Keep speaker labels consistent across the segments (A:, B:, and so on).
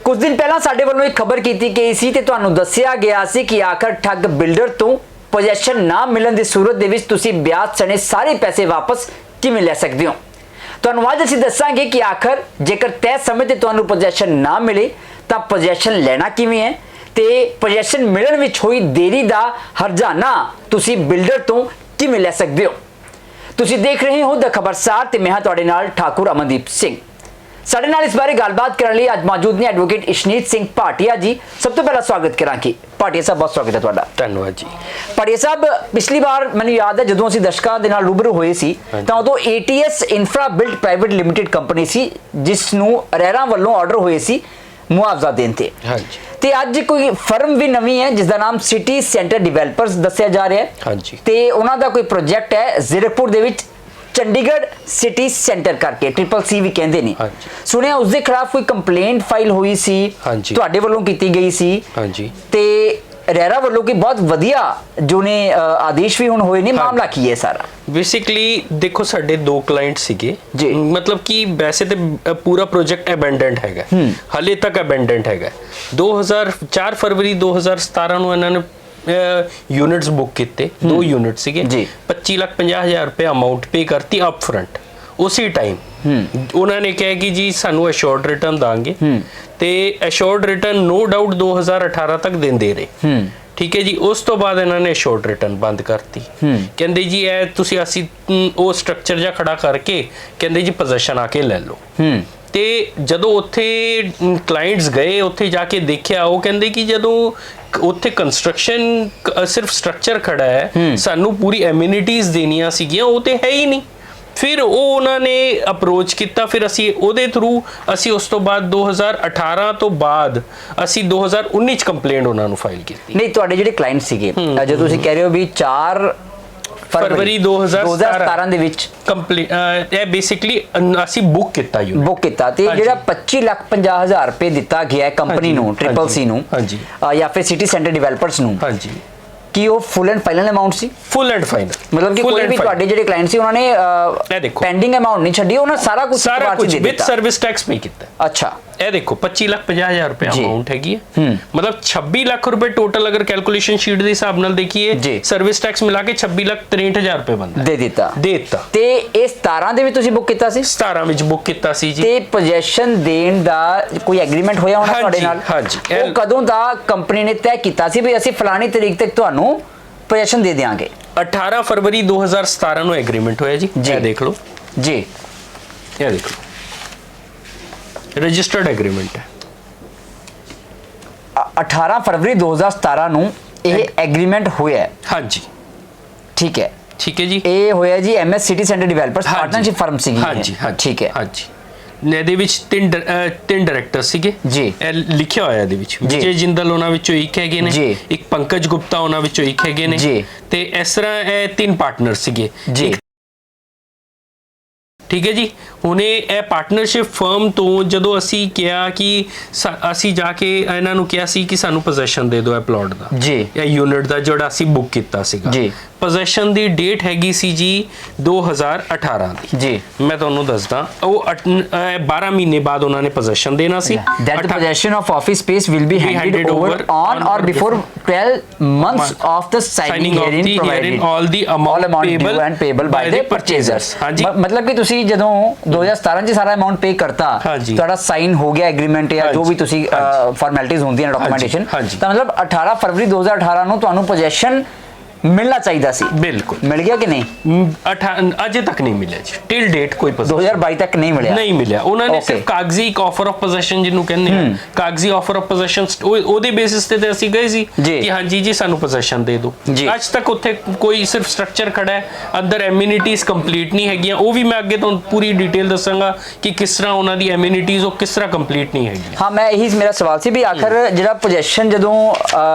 A: कुछ दिन पहला साडे वालों एक खबर की गई सी ते तुहानू दस्सिया गया सी कि आखिर ठग बिल्डर तो पोजेशन ना मिलन की सूरत दे विच तुसीं ब्याज सने सारे पैसे वापस किवें ले सकदे हो। तुहानू अज असीं दस्सांगे कि आखिर जेकर तय समय ते तुहानू पोजेशन ना मिले तां पोजेशन लेना किवें है ते पोजेशन मिलन विच होई देरी दा हरजाना तुसीं बिल्डर तो किवें ले सकदे हो। तुसीं देख रहे हो द खबरसार ते मैं हां तुहाडे नाल ठाकुर अमनदीप सिंह। साडे नाल इस बारे गलबात करने लिए अज मौजूद ने एडवोकेट इशनीत सिंह भाटिया जी। सब तो पहला स्वागत करांगे भाटिया साहब, बहुत स्वागत है तुहाडा।
B: धन्यवाद जी।
A: भाटिया साहब, पिछली बार मैंने याद है जदों असीं दर्शकां दे नाल रूबरू होए सी तां उदों ATS infra build private limited company सी जिस नूं रेरा वल्लों आर्डर होए सी मुआवजा देण ते।
B: हाँ जी।
A: ते अज कोई फर्म भी नवी है जिसका नाम सिटी सेंटर डिवेलपर्स दस्सिया जा रहा है।
B: हाँ जी।
A: ते उन्हां दा कोई प्रोजेक्ट है जीरकपुर दे विच चंडीगढ़ सिटी सेंटर करके CCC भी कहते हैं।
B: हाँ जी।
A: सुनिया उसके खिलाफ कोई कंप्लेंट फाइल हुई सी,
B: हाँ जी।
A: तुहाडे वल्लों कीती गई सी।
B: हाँ जी।
A: ते रेरा वल्लों की बहुत वधिया जो ने आदेश भी हुण होए ने। मामला की है सारा?
B: बेसिकली देखो साडे दो क्लाइंट सीगे
A: जी।
B: मतलब कि वैसे तो पूरा प्रोजेक्ट अबेंडेंट हैगा, हले तक अबेंडेंट हैगा। 4 फरवरी 2017 ਨੂੰ ਇਹਨਾਂ ਨੇ यूनिट्स बुक किए, 2 यूनिट सीगे। 25,50,000 रुपये अमाउंट पे करती अप फ्रंट। उसी टाइम उन्होंने कहा कि जी सानू एश्योर्ड रिटर्न देंगे ते एश्योर्ड रिटर्न नो डाउट 2018 तक देंदे रहे। ठीक है जी। उस तो बाद इन्होंने एश्योर्ड रिटर्न बंद करती। कहते जी ए तुसी असी वो स्ट्रक्चर जा खड़ा करके कहते जी पोजेशन आके ले लो। ਤੇ ਜਦੋਂ ਉੱਥੇ ਕਲਾਇੰਟਸ ਗਏ ਉੱਥੇ ਜਾ ਕੇ ਦੇਖਿਆ, ਉਹ ਕਹਿੰਦੇ ਕਿ ਜਦੋਂ ਉੱਥੇ ਕੰਸਟਰਕਸ਼ਨ ਸਿਰਫ ਸਟਰਕਚਰ ਖੜਾ ਹੈ, ਸਾਨੂੰ ਪੂਰੀ ਐਮਿਨਿਟੀਜ਼ ਦੇਣੀਆਂ ਸੀਗੀਆਂ, ਉਹ ਤੇ ਹੈ ਹੀ ਨਹੀਂ। ਫਿਰ ਉਹ ਉਹਨਾਂ ਨੇ ਅਪਰੋਚ ਕੀਤਾ, ਫਿਰ ਅਸੀਂ ਉਹਦੇ ਥਰੂ ਅਸੀਂ ਉਸ ਤੋਂ ਬਾਅਦ 2018 ਤੋਂ ਬਾਅਦ ਅਸੀਂ 2019 ਚ ਕੰਪਲੇਂਟ ਉਹਨਾਂ ਨੂੰ ਫਾਈਲ ਕੀਤੀ।
A: ਨਹੀਂ, ਤੁਹਾਡੇ ਜਿਹੜੇ ਕਲਾਇੰਟ ਸੀਗੇ ਜੋ ਤੁਸੀਂ ਕਹਿ ਰਹੇ ਹੋ ਵੀ 4 फरवरी 2017 ਦੇ ਵਿੱਚ
B: ਕੰਪਲੀਟ ਇਹ ਬੇਸਿਕਲੀ ਅਸੀਂ ਬੁੱਕ ਕੀਤਾ
A: ਬੁੱਕ ਕੀਤਾ ਤੇ ਜਿਹੜਾ 25,50,000 ਰੁਪਏ ਦਿੱਤਾ ਗਿਆ ਕੰਪਨੀ ਨੂੰ CCC ਨੂੰ ਜਾਂ ਫਿਰ ਸਿਟੀ ਸੈਂਟਰ ਡਿਵੈਲਪਰਸ ਨੂੰ, ਹਾਂਜੀ, ਕਿ ਉਹ full and final amount C?
B: Full and final
A: मतलब कि कोई भी ਤੁਹਾਡੇ ਜਿਹੜੇ ਕਲਾਇੰਟ ਸੀ ਉਹਨਾਂ ਨੇ ਪੈਂਡਿੰਗ ਅਮਾਉਂਟ ਨਹੀਂ ਛੱਡੀ, ਉਹਨਾਂ ਸਾਰਾ ਕੁਝ
B: ਵਿਦ ਸਰਵਿਸ ਟੈਕਸ ਪੇ ਕੀਤਾ।
A: ਅੱਛਾ,
B: ਇਹ ਦੇਖੋ 25,50,000 रुपए अमाउंट हैगी है, मतलब 26 लाख रुपए टोटल अगर कैलकुलेशन शीट के हिसाब नाल देखिए सर्विस टैक्स मिला के 26,63,000 रुपए बनदा
A: दे दिता ते ਇਹ 17 ਦੇ ਵਿੱਚ ਤੁਸੀਂ ਬੁੱਕ ਕੀਤਾ ਸੀ?
B: 17 ਵਿੱਚ ਬੁੱਕ ਕੀਤਾ ਸੀ ਜੀ।
A: ਤੇ ਪੋਜੈਸ਼ਨ ਦੇਣ ਦਾ ਕੋਈ ਐਗਰੀਮੈਂਟ ਹੋਇਆ ਹੋਣਾ ਤੁਹਾਡੇ ਨਾਲ?
B: ਹਾਂਜੀ।
A: ਉਹ ਕਦੋਂ ਦਾ ਕੰਪਨੀ ਨੇ ਤੈਅ ਕੀਤਾ ਸੀ ਵੀ ਅਸੀਂ ਫਲਾਣੀ ਤਰੀਕ ਤੱਕ ਤੁਹਾਨੂੰ ਪੋਜੈਸ਼ਨ ਦੇ ਦੇਵਾਂਗੇ?
B: 18 ਫਰਵਰੀ 2017 ਨੂੰ ਐਗਰੀਮੈਂਟ ਹੋਇਆ ਜੀ। ਇਹ ਦੇਖ ਲਓ
A: ਜੀ,
B: ਇਹ ਦੇਖ ਲਓ रजिस्टर्ड एग्रीमेंट है।
A: 18 फरवरी 2017 ਨੂੰ ਇਹ ਐਗਰੀਮੈਂਟ ਹੋਇਆ।
B: ਹਾਂਜੀ,
A: ਠੀਕ ਹੈ,
B: ਠੀਕ ਹੈ ਜੀ।
A: ਇਹ ਹੋਇਆ ਜੀ MS city centre developers partnership firm ਸੀਗੀ।
B: ਹਾਂਜੀ,
A: ਠੀਕ ਹੈ।
B: ਹਾਂਜੀ, ਇਹਦੇ ਵਿੱਚ ਤਿੰਨ ਡਾਇਰੈਕਟਰ ਸੀਗੇ ਜੀ। ਇਹ ਲਿਖਿਆ ਹੋਇਆ ਇਹਦੇ ਵਿੱਚ ਵਿਜੇ ਜਿੰਦਲ ਉਹਨਾਂ ਵਿੱਚੋਂ ਇੱਕ ਹੈਗੇ ਨੇ, ਇੱਕ ਪੰਕਜ ਗੁਪਤਾ ਉਹਨਾਂ ਵਿੱਚੋਂ ਇੱਕ ਹੈਗੇ ਨੇ ਤੇ ਇਸ ਤਰ੍ਹਾਂ ਇਹ 3 ਪਾਰਟਨਰ ਸੀਗੇ ਜੀ। ठीक है जी। हुणे ਇਹ ਪਾਰਟਨਰਸ਼ਿਪ ਫਰਮ ਤੋਂ ਜਦੋਂ ਅਸੀਂ ਕਿਹਾ ਕਿ ਅਸੀਂ ਜਾ ਕੇ ਇਹਨਾਂ ਨੂੰ ਕਿਹਾ ਸੀ ਕਿ ਸਾਨੂੰ ਪੋਜੈਸ਼ਨ ਦੇ ਦਿਓ ਇਹ ਪਲਾਟ ਦਾ ਜੀ, ਇਹ ਯੂਨਿਟ ਦਾ ਜਿਹੜਾ ਅਸੀਂ ਬੁੱਕ ਕੀਤਾ ਸੀਗਾ ਜੀ। ਪੋਜੈਸ਼ਨ ਦੀ ਡੇਟ ਹੈਗੀ ਸੀ ਜੀ 2018 ਦੀ ਜੀ। ਮੈਂ ਤੁਹਾਨੂੰ ਦੱਸਦਾ ਉਹ 12 ਮਹੀਨੇ ਬਾਅਦ ਉਹਨਾਂ ਨੇ ਪੋਜੈਸ਼ਨ ਦੇਣਾ ਸੀ।
A: that the possession of office space will be handed over on or before 12 months of the signing herein provided
B: all the amount
A: due and payable by the purchasers। मतलब कि ਤੁਸੀਂ ਜਦੋਂ 2017 ਚ ਸਾਰਾ ਅਮਾਉਂਟ ਪੇ ਕਰਤਾ, ਤੁਹਾਡਾ ਸਾਈਨ ਹੋ ਗਿਆ ਐਗਰੀਮੈਂਟ ਜਾਂ ਜੋ ਵੀ ਤੁਸੀਂ ਫਾਰਮੈਲਿਟੀਜ਼ ਹੁੰਦੀਆਂ ਨੇ ਡਾਕੂਮੈਂਟੇਸ਼ਨ, ਤਾਂ ਮਤਲਬ 18 ਫਰਵਰੀ 2018 ਨੂੰ ਤੁਹਾਨੂੰ ਪੋਜੈਸ਼ਨ मिलना चाहिए सी।
B: बिल्कुल
A: मिल गया कि नहीं?
B: अजे तक नहीं मिला जी, टिल डेट कोई
A: 2022 तक नहीं मिला।
B: नहीं मिला। उन्होंने सिर्फ कागजी एक ऑफर ऑफ पोजेशन जिन्हों कहने हैं, कागजी ऑफर ऑफ पोजेशन ओदे बेसिस ते ਅਸੀਂ ਗਏ ਸੀ ਕਿ ਹਾਂਜੀ ਜੀ ਸਾਨੂੰ ਪੋਜੈਸ਼ਨ ਦੇ ਦਿਓ। ਅੱਜ ਤੱਕ ਉੱਥੇ ਕੋਈ ਸਿਰਫ ਸਟਰਕਚਰ ਖੜਾ ਹੈ, ਅੰਦਰ ਐਮਿਨਿਟੀਜ਼ ਕੰਪਲੀਟ ਨਹੀਂ ਹੈਗੀਆਂ। ਉਹ ਵੀ ਮੈਂ ਅੱਗੇ ਤੋਂ ਪੂਰੀ ਡਿਟੇਲ ਦੱਸਾਂਗਾ ਕਿ ਕਿਸ ਤਰ੍ਹਾਂ ਉਹਨਾਂ ਦੀ ਐਮਿਨਿਟੀਜ਼ ਉਹ ਕਿਸ ਤਰ੍ਹਾਂ ਕੰਪਲੀਟ ਨਹੀਂ ਹੈਗੀ।
A: ਹਾਂ, ਮੈਂ ਇਹੀ ਮੇਰਾ ਸਵਾਲ ਸੀ ਵੀ ਆਖਰ ਜਿਹੜਾ ਪੋਜੈਸ਼ਨ ਜਦੋਂ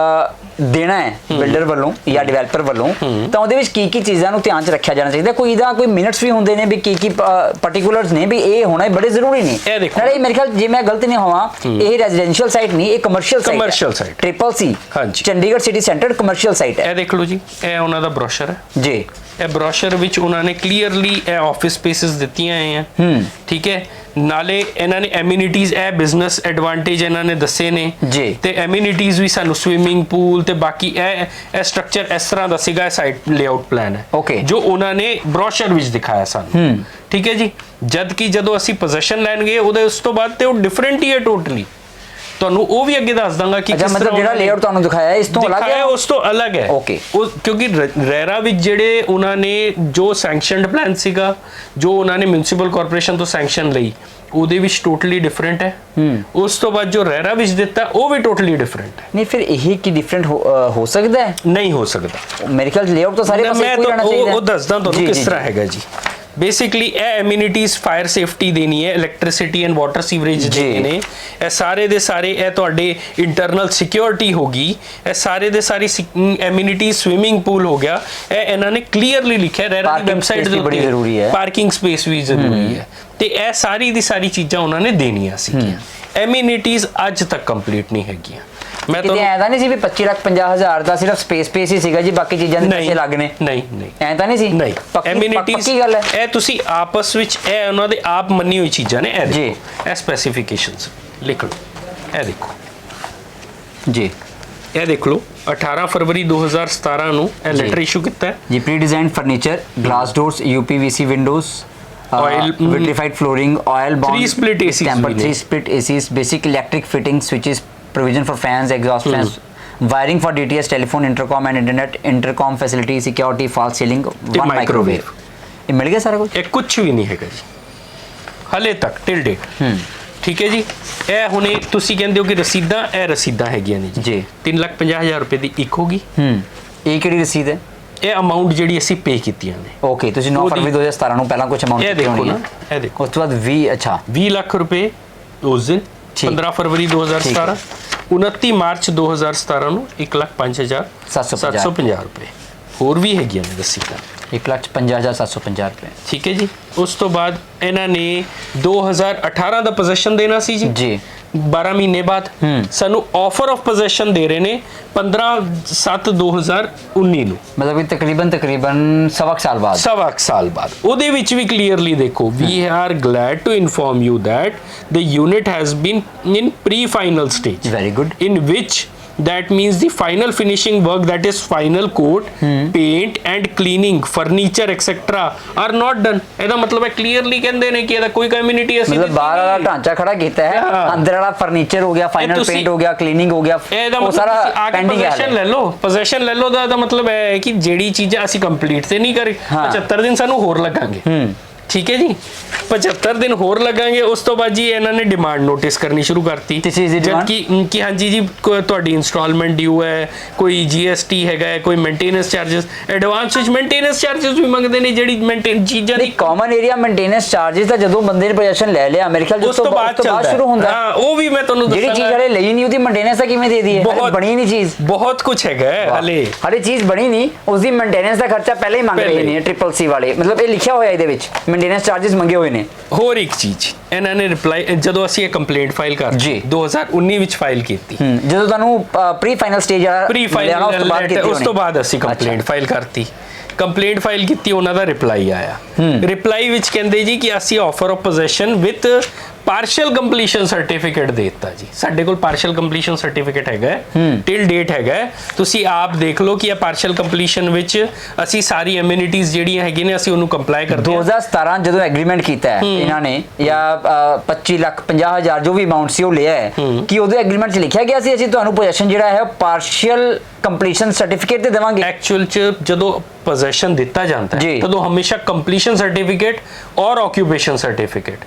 A: ਦੇਣਾ ਹੈ ਬਿਲਡਰ ਵੱਲੋਂ ਜਾਂ ਡਿਵੈਲਪਰ ਵੱਲੋਂ ਤਾਂ ਉਹਦੇ ਵਿੱਚ ਕੀ ਚੀਜ਼ਾਂ ਨੂੰ ਧਿਆਨ 'ਚ ਰੱਖਿਆ ਜਾਣਾ ਚਾਹੀਦਾ? ਕੋਈ ਇਹਦਾ ਕੋਈ ਮਿੰਟਸ ਵੀ ਹੁੰਦੇ ਨੇ ਵੀ ਕੀ ਪਾਰਟਿਕੂਲਰਸ ਨੇ ਵੀ ਇਹ ਹੋਣਾ ਬੜੇ ਜ਼ਰੂਰੀ ਨੇ? ਨਾਲੇ ਮੇਰੇ ਖਿਆਲ ਜੇ ਮੈਂ ਗਲਤ ਨਹੀਂ ਹੋਵਾਂ ਇਹ ਰੈਜ਼ੀਡੈਂਸ਼ੀਅਲ ਸਾਈਟ ਨਹੀਂ, ਇਹ commercial site CCC Chandigarh city centre commercial site ਹੈ।
B: ਇਹ ਦੇਖ ਲਓ ਜੀ, ਇਹ ਉਹਨਾਂ ਦਾ ਬ੍ਰੋਸ਼ਰ ਹੈ ਜੀ। ਇਹ ਬ੍ਰੋਸ਼ਰ ਵਿੱਚ ਉਹਨਾਂ ਨੇ ਕਲੀਅਰਲੀ ਇਹ ਆਫਿਸ ਸਪੇਸਿਸ ਦਿੱਤੀਆਂ ਹੋਈਆਂ, ਠੀਕ ਹੈ। ਨਾਲੇ ਇਹਨਾਂ ਨੇ ਐਮਿਨਿਟੀਜ਼ ਇਹ ਬਿਜ਼ਨਸ ਐਡਵਾਂਟੇਜ ਇਹਨਾਂ ਨੇ ਦੱਸੇ ਨੇ
A: ਜੀ।
B: ਤੇ ਐਮਿਨਿਟੀਜ਼ ਵੀ ਸਾਨੂੰ ਸਵਿਮਿੰਗ ਪੂਲ ਤੇ ਬਾਕੀ ਇਹ ਸਟਰਕਚਰ ਇਸ ਤਰ੍ਹਾਂ ਦਾ ਸੀਗਾ, ਸਾਈਟ ਲੇਆਊਟ ਪਲਾਨ ਹੈ
A: Okay।
B: ਜੋ ਉਹਨਾਂ ਨੇ ਬ੍ਰੋਸ਼ਰ ਵਿੱਚ ਦਿਖਾਇਆ ਸਾਨੂੰ। ਠੀਕ ਹੈ ਜੀ। ਜਦ ਕਿ ਜਦੋਂ ਅਸੀਂ ਪੋਜੀਸ਼ਨ ਲੈਣ ਗਏ ਉਹਦੇ ਉਸ ਤੋਂ ਬਾਅਦ ਤੇ ਉਹ ਡਿਫਰੈਂਟ ਹੀ ਹੈ ਟੋਟਲੀ। ਤੁਹਾਨੂੰ ਉਹ ਵੀ ਅੱਗੇ ਦੱਸ ਦਾਂਗਾ ਕਿ
A: ਅੱਛਾ, ਮਤਲਬ ਜਿਹੜਾ ਲੇਆਊਟ ਤੁਹਾਨੂੰ ਦਿਖਾਇਆ ਇਸ ਤੋਂ ਅਲੱਗ ਹੈ,
B: ਉਸ ਤੋਂ ਅਲੱਗ ਹੈ।
A: Okay।
B: ਉਹ ਕਿਉਂਕਿ ਰੈਰਾ ਵਿੱਚ ਜਿਹੜੇ ਉਹਨਾਂ ਨੇ ਜੋ ਸੈਂਕਸ਼ਨਡ ਪਲਾਨ ਸੀਗਾ, ਜੋ ਉਹਨਾਂ ਨੇ ਮਿਊਨਿਸਪਲ ਕਾਰਪੋਰੇਸ਼ਨ ਤੋਂ ਸੈਂਕਸ਼ਨ ਲਈ, ਉਹਦੇ ਵਿੱਚ ਟੋਟਲੀ ਡਿਫਰੈਂਟ ਹੈ। ਉਸ ਤੋਂ ਬਾਅਦ ਜੋ ਰੈਰਾ ਵਿੱਚ ਦਿੱਤਾ ਉਹ ਵੀ ਟੋਟਲੀ ਡਿਫਰੈਂਟ ਹੈ।
A: ਨਹੀਂ ਫਿਰ ਇਹ ਕੀ ਡਿਫਰੈਂਟ ਹੋ ਸਕਦਾ ਹੈ?
B: ਨਹੀਂ ਹੋ ਸਕਦਾ।
A: ਮੇਰੇ ਖਿਆਲ ਲੇਆਊਟ ਤਾਂ ਸਾਰੇ ਪਾਸੇ
B: ਮੈਂ
A: ਇੱਕੋ ਹੀ ਰਹਿਣਾ ਚਾਹੀਦਾ ਹੈ।
B: ਉਹ ਦੱਸਦਾ ਤੁਹਾਨੂੰ ਕਿਸ ਤਰ੍ਹਾਂ ਹੈਗਾ ਜੀ। ਬੇਸਿਕਲੀ ਇਹ ਐਮਿਨਿਟੀਜ਼ ਫਾਇਰ ਸੇਫਟੀ ਦੇਣੀ ਹੈ, ਇਲੈਕਟ੍ਰਿਸਿਟੀ ਐਂਡ ਵਾਟਰ ਸੀਵਰੇਜ ਦੇਣੇ ਨੇ, ਇਹ ਸਾਰੇ ਦੇ ਸਾਰੇ, ਇਹ ਤੁਹਾਡੇ ਇੰਟਰਨਲ ਸਿਕਿਉਰਿਟੀ ਹੋਗੀ, ਇਹ ਸਾਰੇ ਦੇ ਸਾਰੀ ਐਮਿਨਿਟੀ, ਸਵਿਮਿੰਗ ਪੂਲ ਹੋ ਗਿਆ, ਇਹ ਇਹਨਾਂ ਨੇ ਕਲੀਅਰਲੀ ਲਿਖਿਆ ਰੈਰਾ ਦੀ ਵੈਬਸਾਈਟ ਦੇ
A: ਬੜੀ ਜ਼ਰੂਰੀ ਹੈ,
B: ਪਾਰਕਿੰਗ ਸਪੇਸ ਵੀ ਜ਼ਰੂਰੀ ਹੈ, ਤੇ ਇਹ ਸਾਰੀ ਦੀ ਸਾਰੀ ਚੀਜ਼ਾਂ ਉਹਨਾਂ ਨੇ ਦੇਣੀਆਂ ਸੀਗੀਆਂ। ਐਮਿਨਿਟੀਜ਼ ਅੱਜ ਤੱਕ ਕੰਪਲੀਟ ਨਹੀਂ ਹੈਗੀਆਂ। ਮੈਂ
A: ਕਿਤੇ ਐਂ ਨਹੀਂ ਸੀ ਵੀ 25,50,000 ਦਾ ਸਿਰਫ ਸਪੇਸ ਹੀ ਸੀਗਾ ਜੀ, ਬਾਕੀ ਚੀਜ਼ਾਂ ਦੇ ਪੈਸੇ ਲੱਗ ਨੇ?
B: ਨਹੀਂ ਨਹੀਂ,
A: ਐਂ ਤਾਂ ਨਹੀਂ ਸੀ।
B: ਨਹੀਂ,
A: ਪੱਕੀ ਗੱਲ ਹੈ
B: ਇਹ ਤੁਸੀਂ ਆਪਸ ਵਿੱਚ ਇਹ ਉਹਨਾਂ ਦੇ ਆਪ ਮੰਨੀ ਹੋਈ ਚੀਜ਼ਾਂ ਨੇ। ਇਹ
A: ਜੀ।
B: ਦੇਖੋ, ਇਹ ਸਪੈਸੀਫਿਕੇਸ਼ਨਸ ਲਿਖ ਲਓ, ਇਹ ਦੇਖੋ
A: ਜੀ,
B: ਇਹ ਦੇਖ ਲਓ 18 ਫਰਵਰੀ 2017 ਨੂੰ ਇਹ ਲੈਟਰ ਇਸ਼ੂ ਕੀਤਾ ਹੈ
A: ਜੀ। Pre designed furniture, glass doors, UPVC windows,
B: Oil,
A: vitrified flooring, oil bond,
B: 3 split ACs
A: tempered,
B: भी
A: 3 split ACs, basic electric fitting switches, provision for fans, exhaust fans, wiring for DTS, telephone, intercom and internet, intercom facility, security, false ceiling, one microwave। ये मिल गया सारा कुछ?
B: ਇਹ ਕੁਝ ਵੀ ਨਹੀਂ ਹੈਗਾ ਜੀ ਹਲੇ ਤੱਕ ਟਿਲ ਡੇਟ। ਠੀਕ ਹੈ ਜੀ। ਇਹ ਹੁਣੇ ਤੁਸੀਂ ਕਹਿੰਦੇ ਹੋ ਕਿ ਰਸੀਦਾਂ, ਇਹ ਰਸੀਦਾਂ ਹੈਗੀਆਂ ਨੇ
A: ਜੀ।
B: 3,50,000 ਰੁਪਏ ਦੀ ਇੱਕ ਹੋਗੀ।
A: ਇਹ ਕਿਹੜੀ ਰਸੀਦ ਹੈ?
B: ਇਹ ਅਮਾਉਂਟ ਜਿਹੜੀ ਅਸੀਂ ਪੇ ਕੀਤੀਆਂ ਨੇ।
A: ਓਕੇ, ਤੁਸੀਂ 9 ਫਰਵਰੀ 2017 ਨੂੰ ਪਹਿਲਾਂ ਕੁਝ ਅਮਾਉਂਟ
B: ਇਹ
A: ਦਿੱਤੀ
B: ਦੇਖੋ
A: ਹੋਣੀ
B: ਨਾ,
A: ਹੈ।
B: ਇਹ ਦੇਖੋ
A: ਉਸ ਤੋਂ ਬਾਅਦ 20, ਅੱਛਾ
B: 20 ਲੱਖ ਰੁਪਏ ਉਸ ਦਿਨ 15 ਫਰਵਰੀ 2017। 29 ਮਾਰਚ 2017 ਨੂੰ 1,05,750 ਰੁਪਏ ਹੋਰ ਵੀ ਹੈਗੀਆਂ ਨੇ ਰਸੀਦਾਂ।
A: 1,50,750 ਰੁਪਏ।
B: ਠੀਕ ਹੈ ਜੀ। ਉਸ ਤੋਂ ਬਾਅਦ ਇਹਨਾਂ ਨੇ 2018 ਦਾ ਪੋਜੀਸ਼ਨ ਦੇਣਾ ਸੀ ਜੀ।
A: ਜੀ।
B: 12 ਮਹੀਨੇ ਬਾਅਦ ਸਾਨੂੰ ਆਫਰ ਆਫ ਪੋਜੀਸ਼ਨ ਦੇ ਰਹੇ ਨੇ 15/7/2019 ਨੂੰ,
A: ਮਤਲਬ ਕਿ ਤਕਰੀਬਨ ਸਵਾ ਸਾਲ ਬਾਅਦ।
B: ਸਵਾ ਸਾਲ ਬਾਅਦ। ਉਹਦੇ ਵਿੱਚ ਵੀ ਕਲੀਅਰਲੀ ਦੇਖੋ, we are glad to inform you that the unit has been in pre-final stage,
A: Very good।
B: in which that means the final finishing work, that is final coat, paint and cleaning, furniture etc are not done। ਇਹਦਾ ਮਤਲਬ ਹੈ clearly ਕਹਿੰਦੇ ਨੇ ਕਿ ਇਹਦਾ ਕੋਈ community ਅਸੀਂ
A: ਮਤਲਬ ਬਾਹਰ ਵਾਲਾ ਢਾਂਚਾ ਖੜਾ ਕੀਤਾ ਹੈ, ਅੰਦਰ ਵਾਲਾ ਫਰਨੀਚਰ ਹੋ ਗਿਆ, ਫਾਈਨਲ ਪੇਂਟ ਹੋ ਗਿਆ, ਕਲੀਨਿੰਗ ਹੋ ਗਿਆ, ਉਹ ਸਾਰਾ ਪੈਂਡਿੰਗ ਹੈ।
B: ਪੋਜੀਸ਼ਨ ਲੈ ਲਓ, ਪੋਜੀਸ਼ਨ ਲੈ ਲਓ ਦਾ ਮਤਲਬ ਹੈ ਕਿ ਜਿਹੜੀ ਚੀਜ਼ਾਂ ਅਸੀਂ ਕੰਪਲੀਟ ਤੇ ਨਹੀਂ ਕਰੀ, 75 ਦਿਨ ਸਾਨੂੰ ਹੋਰ ਲੱਗਾਂਗੇ। ਠੀਕ ਹੈ ਜੀ। 75 ਦਿਨ ਹੋਰ ਲੱਗਾਂਗੇ। ਉਸ ਤੋਂ ਬਾਅਦ ਜੀ ਇਹਨਾਂ ਨੇ ਡਿਮਾਂਡ ਨੋਟਿਸ ਕਰਨੀ ਸ਼ੁਰੂ ਕਰਤੀ, ਜਦ ਕਿ ਹਾਂਜੀ ਜੀ ਤੁਹਾਡੀ ਇੰਸਟਾਲਮੈਂਟ ਡਿਊ ਹੈ, ਕੋਈ GST ਹੈਗਾ ਹੈ, ਕੋਈ ਮੇਨਟੇਨੈਂਸ ਚਾਰजेस, ਐਡਵਾਂਸ ਵਿੱਚ ਮੇਨਟੇਨੈਂਸ ਚਾਰजेस ਵੀ ਮੰਗਦੇ ਨੇ, ਜਿਹੜੀ ਮੇਨਟੇਨ ਚੀਜ਼ਾਂ ਦੀ
A: ਕਾਮਨ ਏਰੀਆ ਮੇਨਟੇਨੈਂਸ ਚਾਰजेस ਤਾਂ ਜਦੋਂ ਬੰਦੇ ਨੇ ਪੋਜੀਸ਼ਨ ਲੈ ਲਿਆ ਮੇਰੇ ਖਿਆਲ ਉਸ ਤੋਂ ਬਾਅਦ ਸ਼ੁਰੂ ਹੁੰਦਾ।
B: ਹਾਂ, ਉਹ ਵੀ ਮੈਂ ਤੁਹਾਨੂੰ ਦੱਸਾਂਗਾ।
A: ਜਿਹੜੀ ਚੀਜ਼ ਹਲੇ ਲਈ ਨਹੀਂ ਉਹਦੀ ਮੇਨਟੇਨੈਂਸ ਤਾਂ ਕਿਵੇਂ ਦੇ ਦਈਏ? ਬਣੀ ਨਹੀਂ ਚੀਜ਼,
B: ਬਹੁਤ ਕੁਝ ਹੈਗਾ ਹਲੇ ਚੀਜ਼
A: ਬਣੀ ਨਹੀਂ, ਉਸ ਦੀ ਮੇਨਟੇਨੈਂਸ ਦਾ ਖਰਚਾ ਪਹਿਲਾਂ ਹੀ ਮੰਗ ਰਹੇ ਨੇ CCC ਵਾਲੇ। ਮਤਲਬ ਇਹ ਲਿਖਿਆ ਹੋਇਆ ਇਹਦੇ ਵਿੱਚ ਮੇਨਟੇਨੈਂਸ ਚਾਰजेस ਮੰਗੇ ਹੋਏ ਨੇ।
B: ਹੋਰ ਇੱਕ ਚੀਜ਼ ਇਹਨਾਂ ਨੇ ਰਿਪਲਾਈ, ਜਦੋਂ ਅਸੀਂ ਇਹ ਕੰਪਲੇਂਟ ਫਾਈਲ ਕਰਤੀ 2019 ਵਿੱਚ ਫਾਈਲ ਕੀਤੀ,
A: ਜਦੋਂ ਤੁਹਾਨੂੰ ਪ੍ਰੀ ਫਾਈਨਲ ਸਟੇਜ
B: ਉਸ ਤੋਂ ਬਾਅਦ ਅਸੀਂ ਕੰਪਲੇਂਟ ਫਾਈਲ ਕਰਤੀ। ਕੰਪਲੇਂਟ ਫਾਈਲ ਕੀਤੀ, ਉਹਨਾਂ ਦਾ ਰਿਪਲਾਈ ਆਇਆ। ਰਿਪਲਾਈ ਵਿੱਚ ਕਹਿੰਦੇ ਜੀ ਕਿ ਅਸੀਂ offer of possession with partial completion certificate ਦੇ ਦਿੱਤਾ ਜੀ। ਸਾਡੇ ਕੋਲ ਪਾਰਸ਼ੀਅਲ ਕੰਪਲੀਸ਼ਨ ਸਰਟੀਫਿਕੇਟ ਹੈਗਾ, ਟਿਲ ਡੇਟ ਹੈਗਾ। ਤੁਸੀਂ ਆਪ ਦੇਖ ਲਓ ਕਿ ਇਹ ਪਾਰਸ਼ੀਅਲ ਕੰਪਲੀਸ਼ਨ ਵਿੱਚ ਅਸੀਂ ਸਾਰੀ ਐਮਿਨਿਟੀਜ਼ ਜਿਹੜੀਆਂ ਹੈਗੀਆਂ ਨੇ ਅਸੀਂ ਉਹਨੂੰ ਕੰਪਲਾਈ ਕਰਦੇ ਹਾਂ।
A: 2017 ਜਦੋਂ ਐਗਰੀਮੈਂਟ ਕੀਤਾ ਹੈ ਇਹਨਾਂ ਨੇ, ਜਾਂ 25,50,000 ਜੋ ਵੀ ਅਮਾਉਂਟ ਸੀ ਉਹ ਲਿਆ ਹੈ, ਕਿ ਉਹਦੇ ਐਗਰੀਮੈਂਟ 'ਚ ਲਿਖਿਆ ਗਿਆ ਸੀ ਅਸੀਂ ਤੁਹਾਨੂੰ ਪੋਜੀਸ਼ਨ ਜਿਹੜਾ ਹੈ ਪਾਰਸ਼ੀਅਲ ਕੰਪਲੀਸ਼ਨ ਸਰਟੀਫਿਕੇਟ ਤੇ ਦੇਵਾਂਗੇ?
B: ਐਕਚੁਅਲ 'ਚ ਜਦੋਂ ਪੋਜੀਸ਼ਨ ਦਿੱਤਾ ਜਾਂਦਾ ਹੈ ਤਦੋਂ ਹਮੇਸ਼ਾ ਕੰਪਲੀਸ਼ਨ ਸਰਟੀਫਿਕੇਟ ਔਰ ਆਕਿਊਪੇਸ਼ਨ ਸਰਟੀਫਿਕੇਟ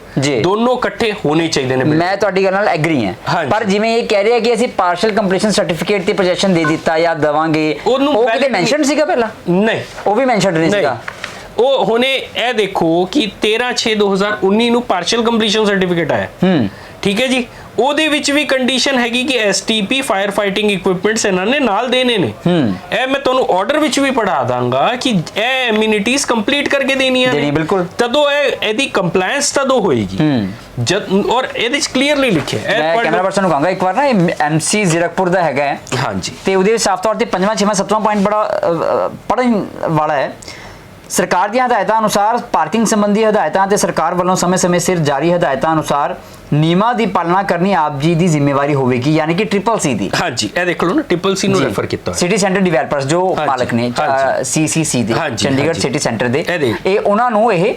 B: ਦੋਨੋਂ ਇਕੱਠੇ ਹੋਣੇ ਚਾਹੀਦੇ ਨੇ।
A: ਮੈਂ ਤੁਹਾਡੀ ਗੱਲ ਨਾਲ ਐਗਰੀ ਹਾਂ, ਪਰ ਜਿਵੇਂ ਇਹ ਕਹਿ ਰਿਹਾ ਕਿ ਅਸੀਂ ਪਾਰਸ਼ੀਅਲ ਕੰਪਲੀਸ਼ਨ ਸਰਟੀਫਿਕੇਟ ਤੇ ਪੋਜੀਸ਼ਨ ਦੇ ਦਿੱਤਾ ਜਾਂ ਦੇਵਾਂਗੇ, ਉਹ ਕਿਤੇ ਮੈਂਸ਼ਨ ਸੀਗਾ ਪਹਿਲਾਂ?
B: ਨਹੀਂ,
A: ਉਹ ਵੀ ਮੈਂਸ਼ਨ ਨਹੀਂ ਸੀਗਾ।
B: ਉਹ ਹੁਣੇ ਇਹ ਦੇਖੋ ਕਿ 13/6/2019 ਨੂੰ ਪਾਰਸ਼ੀਅਲ ਕੰਪਲੀਸ਼ਨ ਸਰਟੀਫਿਕੇਟ ਆਇਆ। ਠੀਕ ਹੈ ਜੀ। ਉਹਦੇ ਵਿੱਚ ਵੀ ਕੰਡੀਸ਼ਨ ਹੈਗੀ ਕਿ STP ਫਾਇਰ ਫਾਈਟਿੰਗ ਇਕਵਿਪਮੈਂਟਸ ਇਹਨਾਂ ਨੇ ਨਾਲ ਦੇਣੇ ਨੇ। ਇਹ ਮੈਂ ਤੁਹਾਨੂੰ ਆਰਡਰ ਵਿੱਚ ਵੀ ਪੜ੍ਹਾ ਦਾਂਗਾ ਕਿ ਇਹ ਐਮਿਨਿਟੀਜ਼ ਕੰਪਲੀਟ ਕਰਕੇ ਦੇਣੀਆਂ ਨੇ,
A: ਬਿਲਕੁਲ।
B: ਤਦੋਂ ਇਹਦੀ ਕੰਪਲਾਈਂਸ ਤਦੋਂ ਹੋਏਗੀ। ਜਦ ਔਰ ਇਹਦੇ ਵਿੱਚ ਕਲੀਅਰਲੀ ਲਿਖਿਆ ਹੈ।
A: ਮੈਂ ਕੈਮਰਾ ਪਰਸਨ ਨੂੰ ਕਹਾਂਗਾ ਇੱਕ ਵਾਰ ਨਾ, MC ਜ਼ੀਰਕਪੁਰ ਦਾ ਹੈਗਾ ਹੈ।
B: ਹਾਂਜੀ।
A: ਤੇ ਉਹਦੇ ਸਾਫ਼ ਤੌਰ ਤੇ 5ਵਾਂ 6ਵਾਂ 7ਵਾਂ ਪੁਆਇੰਟ ਬੜਾ ਪੜਨ ਵਾਲਾ ਹੈ ਸਰਕਾਰ ਦੀਆਂ ਹਦਾਇਤਾਂ ਅਨੁਸਾਰ ਪਾਰਕਿੰਗ ਸੰਬੰਧੀ ਹਦਾਇਤਾਂ ਤੇ ਸਰਕਾਰ ਵੱਲੋਂ ਸਮੇਂ-ਸਮੇਂ ਸਿਰ ਜਾਰੀ ਹਦਾਇਤਾਂ ਅਨੁਸਾਰ ਨਿਯਮਾਂ ਦੀ ਪਾਲਣਾ ਕਰਨੀ ਆਪ ਜੀ ਦੀ ਜ਼ਿੰਮੇਵਾਰੀ ਹੋਵੇਗੀ, ਯਾਨੀ ਕਿ CCC ਦੀ।
B: ਹਾਂਜੀ, ਇਹ ਦੇਖ ਲਓ ਨਾ, CCC ਨੂੰ ਰੈਫਰ ਕੀਤਾ
A: ਸਿਟੀ ਸੈਂਟਰ ਡਿਵੈਲਪਰਸ ਜੋ ਮਾਲਕ ਨੇ CCC ਦੇ, ਚੰਡੀਗੜ੍ਹ ਸਿਟੀ ਸੈਂਟਰ ਦੇ, ਇਹ ਉਹਨਾਂ ਨੂੰ ਇਹ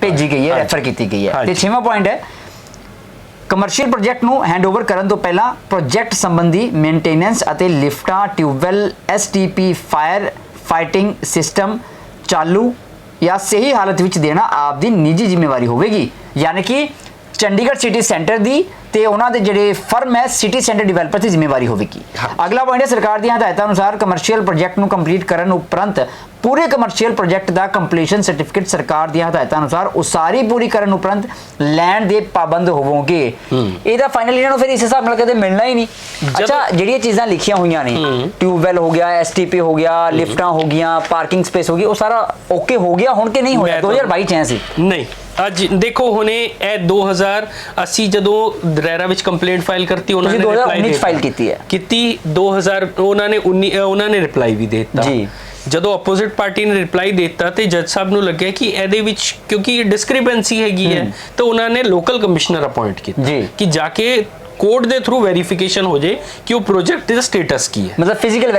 A: ਭੇਜੀ ਗਈ ਹੈ, ਰੈਫਰ ਕੀਤੀ ਗਈ ਹੈ। ਤੇ 6ਵਾਂ ਪੁਆਇੰਟ ਹੈ, ਕਮਰਸ਼ੀਅਲ ਪ੍ਰੋਜੈਕਟ ਨੂੰ ਹੈਂਡਓਵਰ ਕਰਨ ਤੋਂ ਪਹਿਲਾਂ ਪ੍ਰੋਜੈਕਟ ਸੰਬੰਧੀ ਮੇਨਟੇਨੈਂਸ ਅਤੇ ਲਿਫਟਾਂ, tubewell, STP, fire fighting system ਚਾਲੂ ਜਾਂ ਸਹੀ ਹਾਲਤ ਵਿੱਚ ਦੇਣਾ ਆਪ ਦੀ ਨਿੱਜੀ ਜ਼ਿੰਮੇਵਾਰੀ ਹੋਵੇਗੀ, ਯਾਨੀ ਕਿ ਚੰਡੀਗੜ੍ਹ ਸਿਟੀ ਸੈਂਟਰ ਦੀ ਤੇ ਉਹਨਾਂ ਦੇ ਜਿਹੜੇ ਫਰਮ ਹੈ ਸਿਟੀ ਸੈਂਟਰ ਡਿਵੈਲਪਰ ਦੀ ਜ਼ਿੰਮੇਵਾਰੀ ਹੋਵੇਗੀ। ਅਗਲਾ ਪੁਆਇੰਟ ਹੈ, ਸਰਕਾਰ ਦੀਆਂ ਹਦਾਇਤਾਂ ਅਨੁਸਾਰ ਕਮਰਸ਼ੀਅਲ ਪ੍ਰੋਜੈਕਟ ਨੂੰ ਕੰਪਲੀਟ ਕਰਨ ਉਪਰੰਤ ਪੂਰੇ ਕਮਰਸ਼ੀਅਲ ਪ੍ਰੋਜੈਕਟ ਦਾ ਕੰਪਲੀਸ਼ਨ ਸਰਟੀਫਿਕੇਟ ਸਰਕਾਰ ਦੀਆਂ ਹਦਾਇਤਾਂ ਅਨੁਸਾਰ ਉਸਾਰੀ ਪੂਰੀ ਕਰਨ ਉਪਰੰਤ ਲੈਣ ਦੇ ਪਾਬੰਦ ਹੋਵੋਗੇ। ਇਹਦਾ ਫਾਈਨਲ ਇਹਨਾਂ ਨੂੰ ਫਿਰ ਇਸ ਹਿਸਾਬ ਨਾਲ ਕਦੇ ਮਿਲਣਾ ਹੀ ਨਹੀਂ। ਅੱਛਾ, ਜਿਹੜੀਆਂ ਚੀਜ਼ਾਂ ਲਿਖੀਆਂ ਹੋਈਆਂ ਨੇ, ਟਿਊਬਵੈਲ ਹੋ ਗਿਆ, STP ਹੋ ਗਿਆ, ਲਿਫਟਾਂ ਹੋ ਗਈਆਂ, ਪਾਰਕਿੰਗ ਸਪੇਸ ਹੋ ਗਈ, ਉਹ ਸਾਰਾ ਓਕੇ ਹੋ ਗਿਆ ਹੁਣ ਕਿ ਨਹੀਂ ਹੋਇਆ? 2022 ਚ ਸੀ
B: ਨਹੀਂ। ਅੱਜ ਦੇਖੋ ਹੁਣੇ ਇਹ 2080 ਜਦੋਂ ਦਰੈਰਾ ਵਿੱਚ ਕੰਪਲੇਂਟ ਫਾਈਲ ਕਰਤੀ, ਉਹਨਾਂ ਨੇ
A: 2019 ਚ ਫਾਈਲ ਕੀਤੀ ਹੈ,
B: ਕੀਤੀ 2000 ਉਹਨਾਂ ਨੇ ਰਿਪਲਾਈ ਵੀ ਦੇ ਦਿੱਤਾ ਜੀ। ਜਦੋਂ ਆਪੋਜ਼ਿਟ ਪਾਰਟੀ ਨੇ ਰਿਪਲਾਈ ਦਿੱਤਾ ਤੇ ਜੱਜ ਸਾਹਿਬ ਨੂੰ ਲੱਗਿਆ ਕਿ ਇਹਦੇ ਵਿੱਚ ਕਿਉਂਕਿ ਡਿਸਕ੍ਰਿਪੈਂਸੀ ਹੈਗੀ ਹੈ, ਤਾਂ ਉਹਨਾਂ ਨੇ ਲੋਕਲ ਕਮਿਸ਼ਨਰ ਅਪਾਇੰਟ ਕੀਤਾ ਕਿ ਜਾ ਕੇ ਕੋਰਟ ਦੇ ਥਰੂ ਵੈਰੀਫਿਕੇਸ਼ਨ ਹੋ ਜਾਏ ਕਿ ਉਹ ਪ੍ਰੋਜੈਕਟ ਦਾ ਸਟੇਟਸ ਕੀ ਹੈ,
A: ਮਤਲਬ ਫਿਜ਼ੀਕਲ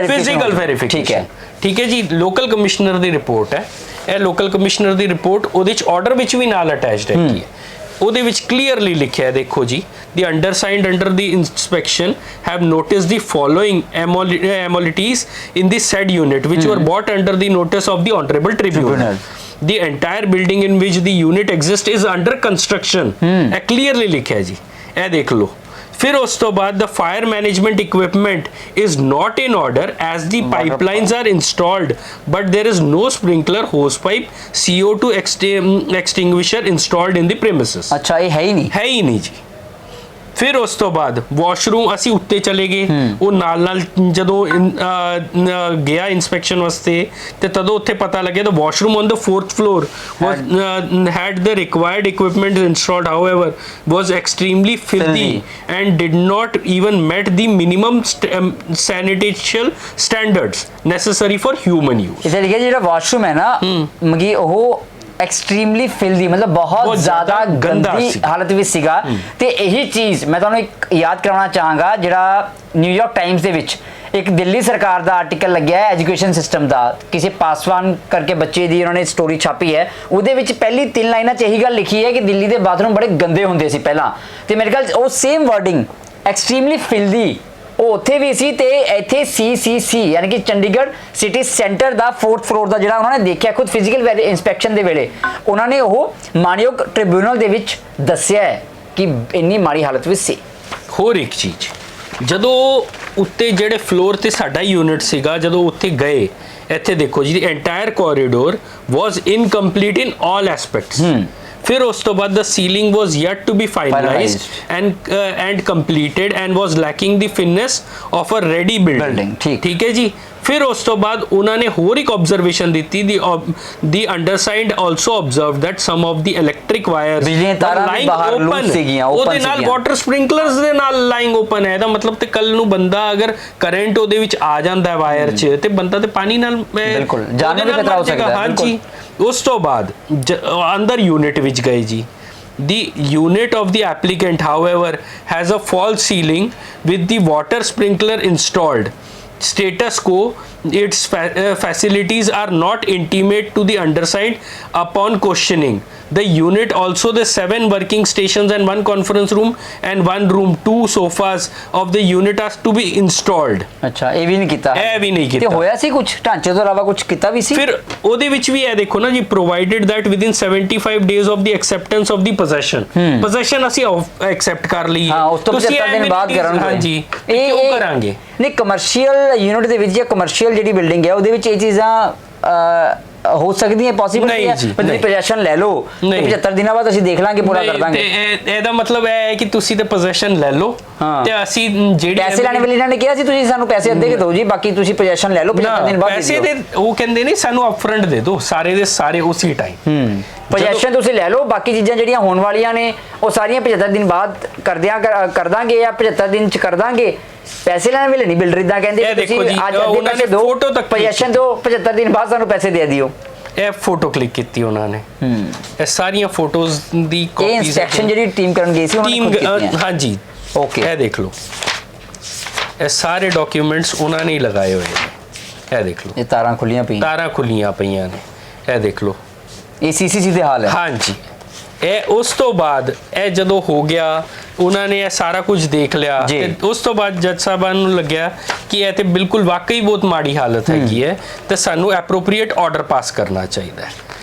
A: ਵੈਰੀਫਿਕੇਸ਼ਨ।
B: ਠੀਕ ਹੈ ਜੀ, ਲੋਕਲ ਕਮਿਸ਼ਨਰ ਦੀ ਰਿਪੋਰਟ ਹੈ ਇਹ। ਲੋਕਲ ਕਮਿਸ਼ਨਰ ਦੀ ਰਿਪੋਰਟ ਉਹਦੇ ਚ ਆਰਡਰ ਵਿੱਚ ਵੀ ਨਾਲ ਅਟੈਚਡ ਹੈਗੀ ਹੈ। ਉਹਦੇ ਵਿੱਚ ਕਲੀਅਰਲੀ ਲਿਖਿਆ ਹੈ, ਦੇਖੋ ਜੀ, the undersigned under the inspection have noticed the following anomalies in the said unit which were brought under the notice of the honorable tribunal. The entire building in which the unit exists is under construction. ਇਹ clearly ਲਿਖਿਆ ਜੀ, ਇਹ ਦੇਖ ਲਓ। फिर उस तो बाद the fire management equipment is not in order as the pipelines are installed but there is no sprinkler hose pipe CO2 extinguisher installed in the premises।
A: अच्छा, ये है ही नहीं
B: जी। ਫਿਰ ਉਸ ਤੋਂ ਬਾਅਦ ਵਾਸ਼ਰੂਮ ਅਸੀਂ ਉੱਤੇ ਚਲੇ ਗਏ, ਉਹ ਨਾਲ ਜਦੋਂ ਗਿਆ ਇਨਸਪੈਕਸ਼ਨ ਵਾਸਤੇ ਤੇ ਤਦੋਂ ਉੱਥੇ ਪਤਾ ਲੱਗਿਆ ਤਾਂ washroom on the 4th floor had the required equipment installed, however was extremely filthy and did not even met the minimum sanitation standards necessary for human use।
A: ਇਸੇ ਲਈ ਜਿਹੜਾ ਵਾਸ਼ਰੂਮ ਹੈ ਨਾ ਮਗੀ ਉਹ ਐਕਸਟ੍ਰੀਮਲੀ ਫਿਲਦੀ, ਮਤਲਬ ਬਹੁਤ ਜ਼ਿਆਦਾ ਗੰਦੀ ਹਾਲਤ ਵਿੱਚ ਸੀਗਾ। ਤੇ ਇਹੀ ਚੀਜ਼ ਮੈਂ ਤੁਹਾਨੂੰ ਇੱਕ ਯਾਦ ਕਰਾਉਣਾ ਚਾਹਾਂਗਾ, ਜਿਹੜਾ ਨਿਊਯਾਰਕ ਟਾਈਮਸ ਦੇ ਵਿੱਚ ਇੱਕ ਦਿੱਲੀ ਸਰਕਾਰ ਦਾ ਆਰਟੀਕਲ ਲੱਗਿਆ ਹੈ ਐਜੂਕੇਸ਼ਨ ਸਿਸਟਮ ਦਾ, ਕਿਸੇ ਪਾਸਵਾਨ ਕਰਕੇ ਬੱਚੇ ਦੀ ਉਹਨਾਂ ਨੇ ਸਟੋਰੀ ਛਾਪੀ ਹੈ। ਉਹਦੇ ਵਿੱਚ ਪਹਿਲੀ 3 ਲਾਈਨਾਂ 'ਚ ਇਹੀ ਗੱਲ ਲਿਖੀ ਹੈ ਕਿ ਦਿੱਲੀ ਦੇ ਬਾਥਰੂਮ ਬੜੇ ਗੰਦੇ ਹੁੰਦੇ ਸੀ ਪਹਿਲਾਂ, ਤੇ ਮੇਰੇ ਖਿਆਲ ਉਹ ਸੇਮ ਵਰਡਿੰਗ ਐਕਸਟ੍ਰੀਮਲੀ ਫਿਲਦੀ ਉਹ ਉੱਥੇ ਵੀ ਸੀ ਤੇ ਇੱਥੇ CCC ਯਾਨੀ ਕਿ ਚੰਡੀਗੜ੍ਹ ਸਿਟੀ ਸੈਂਟਰ ਦਾ 4th ਫਲੋਰ ਦਾ ਜਿਹੜਾ ਉਹਨਾਂ ਨੇ ਦੇਖਿਆ ਖੁਦ ਫਿਜ਼ੀਕਲ ਇਨਸਪੈਕਸ਼ਨ ਦੇ ਵੇਲੇ, ਉਹਨਾਂ ਨੇ ਉਹ ਮਾਨਯੋਗ ਟ੍ਰਿਬਿਊਨਲ ਦੇ ਵਿੱਚ ਦੱਸਿਆ ਹੈ ਕਿ ਇੰਨੀ ਮਾੜੀ ਹਾਲਤ ਵਿੱਚ ਸੀ।
B: ਹੋਰ ਇੱਕ ਚੀਜ਼, ਜਦੋਂ ਉੱਤੇ ਜਿਹੜੇ ਫਲੋਰ ਤੇ ਸਾਡਾ ਯੂਨਿਟ ਸੀਗਾ, ਜਦੋਂ ਉੱਥੇ ਗਏ, ਇੱਥੇ ਦੇਖੋ ਜੀ, the entire corridor was incomplete in all aspects। फिर उस तो बाद the ceiling was yet to be finalized and completed and was lacking the finesse of a ready building। ठीक है जी। फिर उस तो बाद उन्होंने होर एक ऑब्जर्वेशन दी थी, the undersigned also observed that some of the electric wires lying open, ਉਹਦੇ ਨਾਲ ਵਾਟਰ ਸਪ੍ਰਿੰਕਲਰਸ ਦੇ ਨਾਲ ਲਾਈਂਗ ਓਪਨ ਹੈ। ਇਹਦਾ ਮਤਲਬ ਤੇ ਕੱਲ ਨੂੰ ਬੰਦਾ ਅਗਰ ਕਰੰਟ ਉਹਦੇ ਵਿੱਚ ਆ ਜਾਂਦਾ ਹੈ ਵਾਇਰ 'ਚ ਤੇ ਬੰਦਾ ਤੇ ਪਾਣੀ ਨਾਲ
A: ਬਿਲਕੁਲ ਜਾਨ ਨੂੰ ਵੀ ਖਤਰਾ ਹੋ ਸਕਦਾ ਹੈ।
B: ਹਾਂਜੀ, ਉਸ ਤੋਂ ਬਾਅਦ ਅੰਦਰ ਯੂਨਿਟ ਵਿੱਚ ਗਏ ਜੀ। The unit of the applicant, however, has a false ceiling with the water sprinkler installed. Status quo, its facilities are not intimate to the undersigned upon questioning. The unit also the 7 working stations and 1 conference room and 1 room, 2 sofas of the unit are to be installed। अच्छा, ਇਹ ਵੀ ਨਹੀਂ ਕੀਤਾ, ਇਹ ਵੀ ਨਹੀਂ ਕੀਤਾ। ਤੇ ਹੋਇਆ ਸੀ ਕੁਝ ਢਾਂਚੇ ਤੋਂ ਇਲਾਵਾ ਕੁਝ ਕੀਤਾ ਵੀ ਸੀ? ਫਿਰ ਉਹਦੇ ਵਿੱਚ ਵੀ ਇਹ ਦੇਖੋ ਨਾ ਜੀ, provided that within 75 days of the acceptance of the possession ਅਸੀਂ ਐਕਸੈਪਟ ਕਰ ਲਈ। ਹਾਂ, ਉਸ ਤੋਂ 75 ਦਿਨ ਬਾਅਦ ਕਰਾਂਗੇ। ਹਾਂਜੀ, ਇਹ ਕਿਉਂ ਕਰਾਂਗੇ? ਨਹੀਂ, ਕਮਰਸ਼ੀਅਲ ਯੂਨਿਟ ਦੇ ਵਿੱਚ ਜਾਂ ਕਮਰਸ਼ੀਅਲ ਜਿਹੜੀ ਬਿਲਡਿੰਗ ਹੈ ਉਹਦੇ ਵਿੱਚ ਇਹ ਚੀਜ਼ਾਂ ਹੋ ਸਕਦੀ ਹੈ, ਪੋਸੀਬਲ ਹੈ। ਤੁਸੀਂ ਪੋਜੈਸ਼ਨ ਲੈ ਲਓ ਤੇ 75 ਦਿਨਾਂ ਬਾਅਦ ਅਸੀਂ ਦੇਖ ਲਾਂਗੇ, ਪੂਰਾ ਕਰ ਦਾਂਗੇ। ਇਹਦਾ ਮਤਲਬ ਇਹ ਹੈ ਕਿ ਤੁਸੀਂ ਤੇ ਪੋਜੈਸ਼ਨ ਲੈ ਲਓ ਤੇ ਅਸੀਂ ਜਿਹੜੇ ਪੈਸੇ ਲੈਣੇ ਵਾਲੇ ਇਹਨਾਂ ਨੇ ਕਿਹਾ ਸੀ ਤੁਸੀਂ ਸਾਨੂੰ ਪੈਸੇ ਅੱਧੇ ਕੇ ਦਿਓ ਜੀ, ਬਾਕੀ ਤੁਸੀਂ ਪੋਜੈਸ਼ਨ ਲੈ ਲਓ 75 ਦਿਨ ਬਾਅਦ। ਪੈਸੇ ਦੇ ਉਹ ਕਹਿੰਦੇ ਨੇ ਸਾਨੂੰ ਅਪਫਰੰਟ ਦੇ ਦਿਓ ਸਾਰੇ ਦੇ ਸਾਰੇ ਉਸੇ ਟਾਈਮ। ਪੋਜੈਸ਼ਨ ਤੁਸੀਂ ਲੈ ਲਓ, ਬਾਕੀ ਚੀਜ਼ਾਂ ਜਿਹੜੀਆਂ ਹੋਣ ਵਾਲੀਆਂ ਨੇ ਉਹ ਸਾਰੀਆਂ 75 ਦਿਨ ਬਾਅਦ ਕਰ ਦਾਂਗੇ ਜਾਂ 75 ਦਿਨ ਚ ਕਰ ਦਾਂਗੇ। ਪੈਸੇ ਲੈਣ ਵੇਲੇ ਨਹੀਂ ਬਿਲਡਰ ਇਦਾਂ ਕਹਿੰਦੇ ਤੁਸੀਂ ਅੱਜ ਅੱਧੇ ਪੈਸੇ ਦਿਓ, ਪੋਜੈਸ਼ਨ ਦਿਓ, 75 ਦਿਨ ਬਾਅਦ ਸਾਨੂੰ ਪੈਸੇ ਦੇ ਦਿਓ। ਇਹ ਫੋਟੋ ਕਲਿੱਕ ਕੀਤੀ ਉਹਨਾਂ ਨੇ ਇਹ ਸਾਰੀਆਂ ਫੋਟੋਜ਼ ਦੀ
A: ਇਹ
B: ਕਾਪੀਜ਼
A: ਇਨਸਪੈਕਸ਼ਨ ਜਿਹੜੀ ਟੀਮ ਕਰਨ ਗਈ ਸੀ ਉਹਨਾਂ ਨੇ ਖੁਦ ਕੀਤੀ ਹੈ।
B: ਹਾਂਜੀ
A: ਓਕੇ
B: ਇਹ ਦੇਖ ਲਓ ਇਹ ਸਾਰੇ ਡਾਕੂਮੈਂਟਸ ਉਹਨਾਂ ਨੇ ਹੀ ਲਗਾਏ ਹੋਏ ਨੇ। ਇਹ ਦੇਖ ਲਓ
A: ਇਹ ਤਾਰਾਂ ਖੁੱਲੀਆਂ ਪਈਆਂ,
B: ਤਾਰਾਂ ਖੁੱਲੀਆਂ ਪਈਆਂ ਨੇ। ਇਹ ਦੇਖ ਲਓ
A: ਇਹ ਸੀਸੀਸੀ ਦੇ ਹਾਲ ਹੈ।
B: ਹਾਂਜੀ ਇਹ ਉਸ ਤੋਂ ਬਾਅਦ ਇਹ ਜਦੋਂ ਹੋ ਗਿਆ ਉਹਨਾਂ ਨੇ ਇਹ ਸਾਰਾ ਕੁਝ ਦੇਖ ਲਿਆ
A: ਜੀ।
B: ਤੇ ਉਸ ਤੋਂ ਬਾਅਦ ਜੱਜ ਸਾਹਿਬਾਨ ਨੂੰ ਲੱਗਿਆ ਕਿ ਇਹ ਤੇ ਬਿਲਕੁਲ ਵਾਕਈ ਬਹੁਤ ਮਾੜੀ ਹਾਲਤ ਹੈਗੀ ਹੈ ਤੇ ਸਾਨੂੰ ਐਪਰੋਪਰੀਏਟ ਆਰਡਰ ਪਾਸ ਕਰਨਾ ਚਾਹੀਦਾ ਹੈ।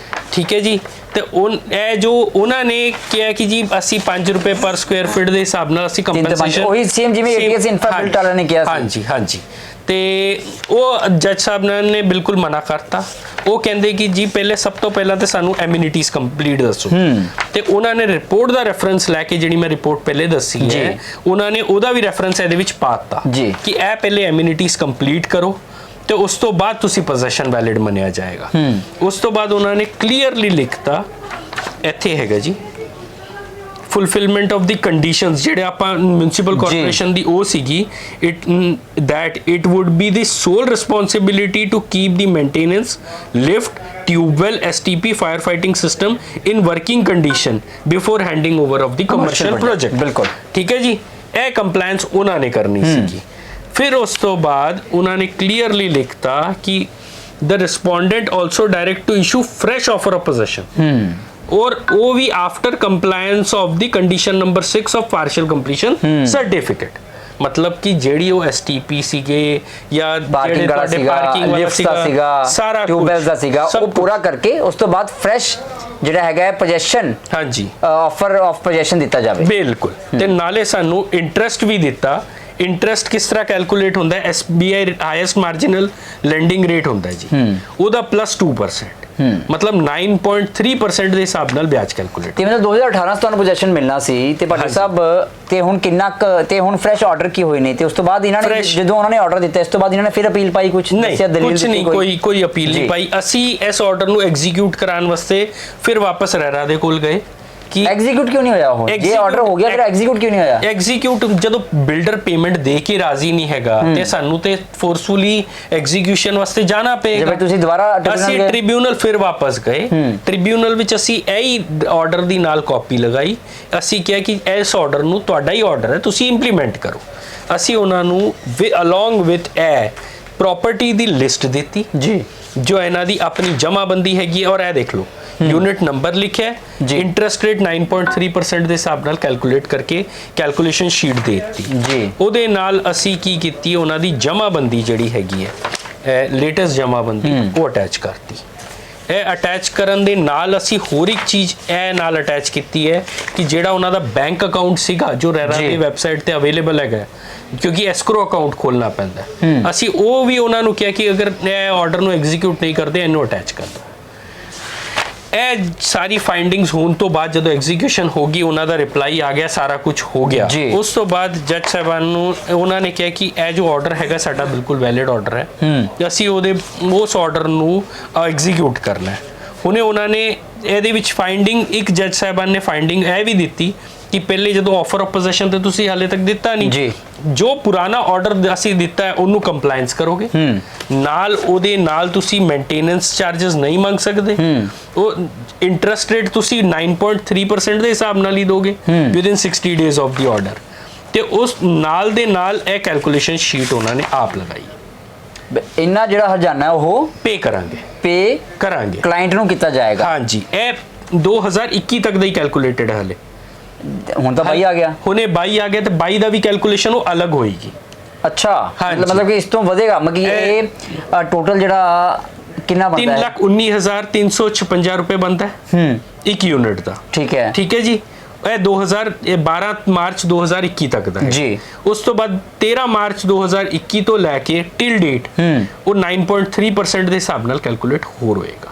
B: ਠੀਕ ਹੈ ਜੀ। ਤੇ ਇਹ ਜੋ ਉਹਨਾਂ ਨੇ ਕਿਹਾ ਕਿ ਜੀ ਅਸੀਂ 5 ਰੁਪਏ ਪਰ ਸਕੁਆਇਰ ਫੀਟ ਦੇ ਹਿਸਾਬ ਨਾਲ ਅਸੀਂ ਕੰਪਨਸੇਸ਼ਨ
A: ਉਹੀ ਸੇਮ ਜਿਵੇਂ ਏਟੀਐਸ ਇਨਫਰਾਬਿਲਟ ਵਾਲਿਆਂ ਨੇ ਕਿਹਾ ਸੀ।
B: ਹਾਂਜੀ ਹਾਂਜੀ ਤੇ ਉਹ ਜੱਜ ਸਾਹਿਬ ਨੇ ਬਿਲਕੁਲ ਮਨਾ ਕਰਤਾ। ਉਹ ਕਹਿੰਦੇ ਕਿ ਜੀ ਪਹਿਲੇ ਸਭ ਤੋਂ ਪਹਿਲਾਂ ਤੇ ਸਾਨੂੰ ਐਮਿਨਿਟੀਜ਼ ਕੰਪਲੀਟ ਦੱਸੋ ਤੇ ਉਹਨਾਂ ਨੇ ਰਿਪੋਰਟ ਦਾ ਰੈਫਰੈਂਸ ਲੈ ਕੇ ਜਿਹੜੀ ਮੈਂ ਰਿਪੋਰਟ ਪਹਿਲੇ ਦੱਸੀ ਹੈ ਉਹਨਾਂ ਨੇ ਉਹਦਾ ਵੀ ਰੈਫਰੈਂਸ ਇਹਦੇ ਵਿੱਚ ਪਾਤਾ ਕਿ ਇਹ ਪਹਿਲੇ ਐਮਿਨਿਟੀਜ਼ ਕੰਪਲੀਟ ਕਰੋ ਤੇ ਉਸ ਤੋਂ ਬਾਅਦ ਤੁਸੀਂ ਪੋਜੀਸ਼ਨ ਵੈਲਿਡ ਮੰਨਿਆ ਜਾਏਗਾ। ਉਸ ਤੋਂ ਬਾਅਦ ਉਹਨਾਂ ਨੇ ਕਲੀਅਰਲੀ ਲਿਖਤਾ ਇੱਥੇ ਹੈਗਾ ਜੀ fulfillment of the conditions ਜਿਹੜੇ ਆਪਾਂ municipal corporation ਦੀ ਉਹ ਸੀਗੀ that it would be the sole responsibility to keep the maintenance lift tube-well STP firefighting system in working condition before handing over of the commercial project। ਬਿਲਕੁਲ ਠੀਕ ਹੈ ਜੀ। ਇਹ compliance ਉਹਨਾਂ ਨੇ ਕਰਨੀ ਸੀਗੀ। ਫਿਰ ਉਸ ਤੋਂ ਬਾਅਦ ਉਹਨਾਂ ਨੇ ਕਲੀਅਰਲੀ ਲਿਖਤਾ ਕਿ the respondent also direct to issue fresh offer of possession और वो भी after compliance of the condition number 6 of partial completion certificate. मतलब कि जेडी वो एसटीपी सीगे या
A: पार्किंग वाला सीगा
B: सारा
A: ट्यूबवेल्स ਦਾ ਸੀਗਾ ਉਹ ਪੂਰਾ ਕਰਕੇ ਉਸ ਤੋਂ ਬਾਅਦ ਫਰੈਸ਼ ਜਿਹੜਾ ਹੈਗਾ ਪੋਜੀਸ਼ਨ
B: ਹਾਂਜੀ
A: ਆਫਰ ਆਫ ਪੋਜੀਸ਼ਨ ਦਿੱਤਾ ਜਾਵੇ।
B: ਬਿਲਕੁਲ ਤੇ ਨਾਲੇ ਸਾਨੂੰ ਇੰਟਰਸਟ ਵੀ ਦਿੱਤਾ। ਇੰਟਰਸਟ ਕਿਸ ਤਰ੍ਹਾਂ ਕੈਲਕੂਲੇਟ ਹੁੰਦਾ ਹੈ SBI highest marginal landing rate ਹੁੰਦਾ ਹੈ ਜੀ ਉਹਦਾ +2% मतलब 9.3% ਦੇ ਹਿਸਾਬ ਨਾਲ ਵਿਆਜ ਕੈਲਕੂਲੇਟ
A: ਤੇ ਮਤਲਬ 2018 ਚ ਤੁਹਾਨੂੰ ਪੋਜੀਸ਼ਨ ਮਿਲਣਾ ਸੀ ਤੇ ਭਾਟੀ ਸਾਹਿਬ ਤੇ ਹੁਣ ਕਿੰਨਾ ਤੇ ਹੁਣ ਫਰੈਸ਼ ਆਰਡਰ ਕੀ ਹੋਏ ਨੇ ਤੇ ਉਸ ਤੋਂ ਬਾਅਦ ਇਹਨਾਂ ਨੇ ਜਦੋਂ ਉਹਨਾਂ ਨੇ ਆਰਡਰ ਦਿੱਤਾ ਇਸ ਤੋਂ ਬਾਅਦ ਇਹਨਾਂ ਨੇ ਫਿਰ ਅਪੀਲ ਪਾਈ ਕੁਝ ਦੱਸਿਆ ਦਲੀਲ
B: ਕੁਝ ਨਹੀਂ ਕੋਈ ਅਪੀਲ ਨਹੀਂ ਪਾਈ। ਅਸੀਂ ਇਸ ਆਰਡਰ ਨੂੰ ਐਗਜ਼ੀਕਿਊਟ ਕਰਾਉਣ ਵਾਸਤੇ ਫਿਰ ਵਾਪਸ ਰੈਰਾ ਦੇ ਕੋਲ ਗਏ ਕਿ
A: ਐਗਜ਼ੀਕਿਊਟ ਕਿਉਂ ਨਹੀਂ ਹੋਇਆ ਉਹ ਜੇ ਆਰਡਰ ਹੋ ਗਿਆ ਫਿਰ ਐਗਜ਼ੀਕਿਊਟ ਕਿਉਂ ਨਹੀਂ ਹੋਇਆ।
B: ਐਗਜ਼ੀਕਿਊਟ ਜਦੋਂ ਬਿਲਡਰ ਪੇਮੈਂਟ ਦੇ ਕੇ ਰਾਜ਼ੀ ਨਹੀਂ ਹੈਗਾ ਤੇ ਸਾਨੂੰ ਤੇ ਫੋਰਸਫੁਲੀ ਐਗਜ਼ੀਕਿਊਸ਼ਨ ਵਾਸਤੇ ਜਾਣਾ ਪਏਗਾ।
A: ਜੇ ਤੁਸੀਂ ਦੁਬਾਰਾ
B: ਅਸੀਂ ਟ੍ਰਿਬਿਊਨਲ ਫਿਰ ਵਾਪਸ ਗਏ। ਟ੍ਰਿਬਿਊਨਲ ਵਿੱਚ ਅਸੀਂ ਇਹੀ ਆਰਡਰ ਦੀ ਨਾਲ ਕਾਪੀ ਲਗਾਈ। ਅਸੀਂ ਕਿਹਾ ਕਿ ਇਸ ਆਰਡਰ ਨੂੰ ਤੁਹਾਡਾ ਹੀ ਆਰਡਰ ਹੈ ਤੁਸੀਂ ਇੰਪਲੀਮੈਂਟ ਕਰੋ। ਅਸੀਂ ਉਹਨਾਂ ਨੂੰ along with property the list ਦਿੱਤੀ ਜੀ ਜੋ ਇਹਨਾਂ ਦੀ ਆਪਣੀ ਜਮਾਬੰਦੀ ਹੈਗੀ ਔਰ ਇਹ ਦੇਖ ਲਓ यूनिट नंबर लिखा है इंटरेस्ट रेट 9.3% ਦੇ ਹਿਸਾਬ ਨਾਲ ਕੈਲਕੂਲੇਟ ਕਰਕੇ ਕੈਲਕੂਲੇਸ਼ਨ ਸ਼ੀਟ ਦੇ ਦਿੱਤੀ ਜੀ। ਉਹਦੇ ਨਾਲ ਅਸੀਂ ਕੀ ਕੀਤੀ ਉਹਨਾਂ ਦੀ ਜਮਾਬੰਦੀ ਜਿਹੜੀ ਹੈਗੀ ਹੈ ਲੇਟੈਸਟ ਜਮਾਬੰਦੀ ਉਹ ਅਟੈਚ ਕਰਤੀ। ਇਹ ਅਟੈਚ ਕਰਨ ਦੇ ਨਾਲ ਅਸੀਂ ਹੋਰ ਇੱਕ ਚੀਜ਼ ਇਹ ਨਾਲ ਅਟੈਚ ਕੀਤੀ ਹੈ ਕਿ ਜਿਹੜਾ ਉਹਨਾਂ ਦਾ ਬੈਂਕ ਅਕਾਊਂਟ ਸੀਗਾ ਜੋ ਰੈਰਾ ਦੀ ਵੈਬਸਾਈਟ ਤੇ ਅਵੇਲੇਬਲ ਹੈਗਾ ਕਿਉਂਕਿ ਐਸਕਰੋ ਅਕਾਊਂਟ ਖੋਲਣਾ ਪੈਂਦਾ ਅਸੀਂ ਉਹ ਵੀ ਉਹਨਾਂ ਨੂੰ ਕਿਹਾ ਕਿ ਅਗਰ ਇਹ ਆਰਡਰ ਨੂੰ ਐਗਜ਼ੀਕਿਊਟ ਨਹੀਂ ਕਰਦੇ ਇਹਨੂੰ ਅਟੈਚ ਕਰ ਦਿਓ। ਇਹ ਸਾਰੀ ਫਾਈਂਡਿੰਗਸ ਹੋਣ ਤੋਂ ਬਾਅਦ ਜਦੋਂ ਐਗਜ਼ੀਕਿਊਸ਼ਨ ਹੋ ਗਈ ਉਹਨਾਂ ਦਾ ਰਿਪਲਾਈ ਆ ਗਿਆ ਸਾਰਾ ਕੁਝ ਹੋ ਗਿਆ। ਉਸ ਤੋਂ ਬਾਅਦ ਜੱਜ ਸਾਹਿਬਾਨ ਨੂੰ ਉਹਨਾਂ ਨੇ ਕਿਹਾ ਕਿ ਇਹ ਜੋ ਆਰਡਰ ਹੈਗਾ ਸਾਡਾ ਬਿਲਕੁਲ ਵੈਲਿਡ ਆਰਡਰ ਹੈ ਅਸੀਂ ਉਸ ਆਰਡਰ ਨੂੰ ਐਗਜ਼ੀਕਿਊਟ ਕਰਨਾ ਹੈ। ਹੁਣੇ ਉਹਨਾਂ ਨੇ ਇਹਦੇ ਵਿੱਚ ਫਾਈਂਡਿੰਗ ਇੱਕ ਜੱਜ ਸਾਹਿਬਾਨ ਨੇ ਫਾਈਂਡਿੰਗ ਇਹ ਵੀ ਦਿੱਤੀ ਕਿ ਪਹਿਲੇ ਜਦੋਂ ਆਫਰ ਆਫ ਪੋਜੀਸ਼ਨ ਤੇ ਤੁਸੀਂ ਹਾਲੇ ਤੱਕ ਦਿੱਤਾ ਨਹੀਂ ਜੋ ਪੁਰਾਣਾ ਆਰਡਰ ਅਸੀਂ ਦਿੱਤਾ ਹੈ ਉਹਨੂੰ ਕੰਪਲਾਈਂਸ ਕਰੋਗੇ ਨਾਲ ਉਹਦੇ ਨਾਲ ਤੁਸੀਂ ਮੇਨਟੇਨੈਂਸ ਚਾਰजेस ਨਹੀਂ ਮੰਗ ਸਕਦੇ। ਉਹ ਇੰਟਰਸਟ ਰੇਟ ਤੁਸੀਂ 9.3% ਦੇ ਹਿਸਾਬ ਨਾਲ ਹੀ ਦੋਗੇ within 60 days of the order ਤੇ ਉਸ ਨਾਲ ਦੇ ਨਾਲ ਇਹ ਕੈਲਕੂਲੇਸ਼ਨ ਸ਼ੀਟ ਉਹਨਾਂ ਨੇ ਆਪ ਲਗਾਈ।
A: ਇੰਨਾ ਜਿਹੜਾ ਹਰਜਾਨਾ ਉਹ
B: ਪੇ ਕਰਾਂਗੇ
A: ਕਲਾਇੰਟ ਨੂੰ ਕੀਤਾ ਜਾਏਗਾ।
B: ਹਾਂਜੀ ਇਹ 2021 ਤੱਕ ਦਾ ਹੀ ਕੈਲਕੂਲੇਟਡ ਹੈ ਹਲੇ
A: ਹੁਣ ਤਾਂ 22 ਆ ਗਿਆ
B: ਹੁਣੇ 22 ਆ ਗਿਆ ਤੇ 22 ਦਾ ਵੀ ਕੈਲਕੂਲੇਸ਼ਨ ਉਹ ਅਲੱਗ ਹੋਏਗੀ।
A: ਅੱਛਾ ਮਤਲਬ ਕਿ ਇਸ ਤੋਂ ਵਧੇਗਾ ਮਤਲਬ ਇਹ ਟੋਟਲ ਜਿਹੜਾ ਕਿੰਨਾ ਬਣਦਾ ਹੈ
B: 3,19,356 ਰੁਪਏ ਬਣਦਾ ਹੈ ਇੱਕ ਯੂਨਿਟ ਦਾ। ਠੀਕ ਹੈ ਜੀ। ਇਹ 2012 ਮਾਰਚ 2021 ਤੱਕ ਦਾ ਹੈ ਜੀ। ਉਸ ਤੋਂ ਬਾਅਦ 13 ਮਾਰਚ 2021 ਤੋਂ ਲੈ ਕੇ ਟਿਲ ਡੇਟ ਉਹ 9.3% ਦੇ ਹਿਸਾਬ ਨਾਲ ਕੈਲਕੂਲੇਟ ਹੋਰ ਹੋਏਗਾ।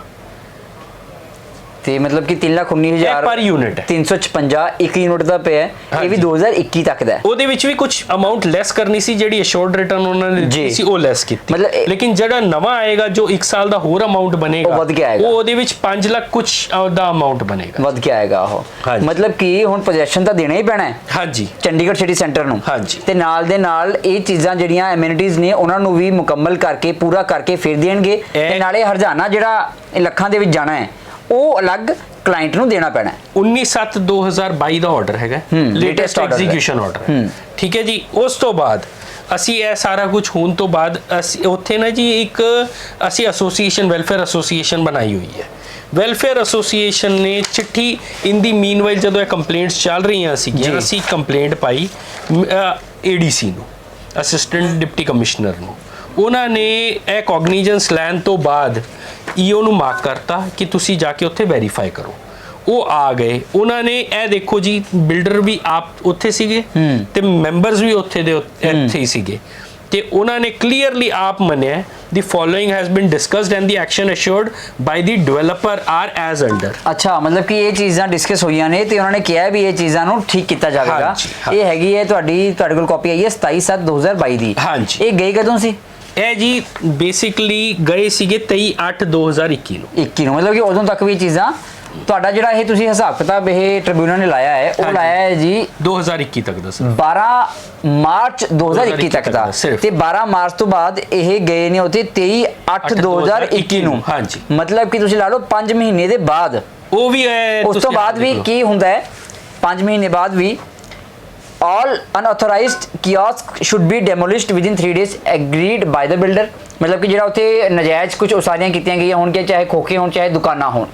A: ਤੇ ਮਤਲਬ ਕਿ 3,19,000
B: ਪਰ unit ਹੈ।
A: 356 ਇੱਕ ਯੂਨਿਟ ਦਾ ਪਿਆ ਹੈ। ਇਹ ਵੀ
B: ਹਾਂਜੀ।
A: 2021 ਤੱਕ ਦਾ ਹੈ।
B: ਉਹਦੇ ਵਿੱਚ ਵੀ ਕੁਝ ਅਮਾਉਂਟ ਲੈਸ ਕਰਨੀ ਸੀ, ਜਿਹੜੀ ਅਸ਼ੋਰਡ ਰਿਟਰਨ ਉਹਨਾਂ ਨੇ
A: ਜੀ।
B: ਦਿੱਤੀ ਸੀ ਉਹ ਲੈਸ ਕੀਤੀ,
A: ਮਤਲਬ
B: ਲੇਕਿਨ ਜਿਹੜਾ ਨਵਾਂ ਆਏਗਾ ਜੋ 1 ਸਾਲ ਦਾ ਹੋਰ ਅਮਾਉਂਟ ਬਣੇਗਾ
A: ਉਹ ਵੱਧ ਕੇ ਆਏਗਾ।
B: ਉਹ ਉਹਦੇ ਵਿੱਚ 5 ਲੱਖ ਕੁਝ ਦਾ ਅਮਾਉਂਟ ਬਣੇਗਾ।
A: ਵੱਧ ਕੇ ਆਏਗਾ ਉਹ।
B: ਹਾਂਜੀ।
A: ਮਤਲਬ ਕਿ ਹੁਣ ਪੋਜੈਸ਼ਨ ਤਾਂ ਦੇਣਾ ਹੀ ਪੈਣਾ ਹੈ
B: ਹਾਂਜੀ
A: ਚੰਡੀਗੜ੍ਹ ਸਿਟੀ ਸੈਂਟਰ ਨੂੰ।
B: ਹਾਂਜੀ।
A: ਤੇ ਨਾਲ ਦੇ ਨਾਲ ਇਹ ਚੀਜ਼ਾਂ ਜਿਹੜੀਆਂ ਐਮਿਨਿਟੀਜ਼ ਨੇ ਉਹਨਾਂ ਨੂੰ ਵੀ ਮੁਕੰਮਲ ਕਰਕੇ ਪੂਰਾ ਕਰਕੇ ਫਿਰ ਦੇਣਗੇ ਤੇ ਨਾਲੇ ਹਰਜਾਨਾ ਜਿਹੜਾ ਇਹ ਲੱਖਾਂ ਦੇ ਵਿੱਚ ਜਾਣਾ ਹੈ ਉਹ ਅਲੱਗ ਕਲਾਇੰਟ ਨੂੰ ਦੇਣਾ ਪੈਣਾ ਹੈ।
B: 19/7/2022 ਦਾ ਆਰਡਰ ਹੈਗਾ, ਲੇਟੈਸਟ
A: order ਹੈ।
B: ਐਗਜ਼ੀਕਿਊਸ਼ਨ ਆਰਡਰ ਹੈ। ਠੀਕ ਹੈ ਜੀ। ਉਸ ਤੋਂ ਬਾਅਦ ਅਸੀਂ ਇਹ ਸਾਰਾ ਕੁਝ ਹੋਣ ਤੋਂ ਬਾਅਦ ਅਸੀਂ ਉੱਥੇ ਨਾ ਜੀ ਇੱਕ ਅਸੀਂ ਐਸੋਸੀਏਸ਼ਨ ਵੈਲਫੇਅਰ ਐਸੋਸੀਏਸ਼ਨ ਬਣਾਈ ਹੋਈ ਹੈ। ਵੈਲਫੇਅਰ ਐਸੋਸੀਏਸ਼ਨ ਨੇ ਚਿੱਠੀ ਇਨ ਦੀ ਮੀਨਵਾਈਲ ਜਦੋਂ ਇਹ ਕੰਪਲੇਂਟਸ ਚੱਲ ਰਹੀਆਂ ਸੀਗੀਆਂ, ਅਸੀਂ ਕੰਪਲੇਂਟ ਪਾਈ ਏਡੀਸੀ ਨੂੰ, ਅਸਿਸਟੈਂਟ ਡਿਪਟੀ ਕਮਿਸ਼ਨਰ ਨੂੰ। ਉਹਨਾਂ ਨੇ ਇਹ ਕੋਗਨੀਜੈਂਸ ਲੈਣ ਤੋਂ ਬਾਅਦ ਈਓ ਨੂੰ ਮਾਰਕ ਕਰਤਾ ਕਿ ਤੁਸੀਂ ਜਾ ਕੇ ਉੱਥੇ ਵੈਰੀਫਾਈ ਕਰੋ। ਉਹ ਆ ਗਏ, ਉਹਨਾਂ ਨੇ ਇਹ ਦੇਖੋ ਜੀ ਬਿਲਡਰ ਵੀ ਆਪ ਉੱਥੇ ਸੀਗੇ ਤੇ ਮੈਂਬਰਸ ਵੀ ਉੱਥੇ ਦੇ ਇੱਥੇ ਹੀ ਸੀਗੇ ਤੇ ਉਹਨਾਂ ਨੇ ਕਲੀਅਰਲੀ ਆਪ ਮੰਨਿਆ the following has been discussed and the action assured by the developer are as under।
A: ਅੱਛਾ, ਮਤਲਬ ਕਿ ਇਹ ਚੀਜ਼ਾਂ ਡਿਸਕਸ ਹੋਈਆਂ ਨੇ ਤੇ ਉਹਨਾਂ ਨੇ ਕਿਹਾ ਵੀ ਇਹ ਚੀਜ਼ਾਂ ਨੂੰ ਠੀਕ ਕੀਤਾ ਜਾਵੇਗਾ।
B: ਹਾਂਜੀ, ਹਾਂ।
A: ਇਹ ਹੈਗੀ ਹੈ ਤੁਹਾਡੇ ਕੋਲ ਕਾਪੀ ਆਈ ਹੈ 27/7/2022 ਦੀ।
B: ਹਾਂਜੀ।
A: ਇਹ ਗਈ ਕਦੋਂ ਸੀ?
B: ਇਹ ਜੀ ਬੇਸਿਕਲੀ ਗਏ ਸੀਗੇ 23/8/2021 ਨੂੰ।
A: 21 ਨੂੰ, ਮਤਲਬ ਕਿ ਉਦੋਂ ਤੱਕ ਵੀ ਚੀਜ਼ਾਂ ਤੁਹਾਡਾ ਜਿਹੜਾ ਇਹ ਤੁਸੀਂ ਹਿਸਾਬ ਕਿਤਾਬ ਇਹ ਟ੍ਰਿਬਿਊਨਲ ਨੇ ਲਾਇਆ ਹੈ ਉਹ
B: ਹਾਂਜੀ।
A: ਲਾਇਆ ਹੈ ਜੀ
B: 2021 ਤੱਕ ਦਾ ਸਰ।
A: 12 ਮਾਰਚ 2021 ਤੱਕ ਦਾ
B: ਸਿਰਫ।
A: ਤੇ 12 ਮਾਰਚ ਤੋਂ ਬਾਅਦ ਇਹ ਗਏ ਨੇ ਉੱਥੇ 23/8/2021 ਨੂੰ।
B: ਹਾਂਜੀ।
A: ਮਤਲਬ ਕਿ ਤੁਸੀਂ ਲਾ ਲਓ 5 ਮਹੀਨੇ ਦੇ ਬਾਅਦ।
B: ਉਹ ਵੀ
A: ਉਸ ਤੋਂ ਬਾਅਦ ਵੀ ਕੀ ਹੁੰਦਾ ਹੈ 5 ਮਹੀਨੇ ਬਾਅਦ ਵੀ all unauthorized kiosk should be demolished within 3 days agreed by the builder। ਮਤਲਬ ਕਿ ਜਿਹੜਾ ਉੱਥੇ ਨਜਾਇਜ਼ ਕੁਝ ਉਸਾਰੀਆਂ ਕੀਤੀਆਂ ਗਈਆਂ ਹੋਣ ਕਿ ਚਾਹੇ ਖੋਖੇ ਹੋਣ ਚਾਹੇ ਦੁਕਾਨਾਂ ਹੋਣ।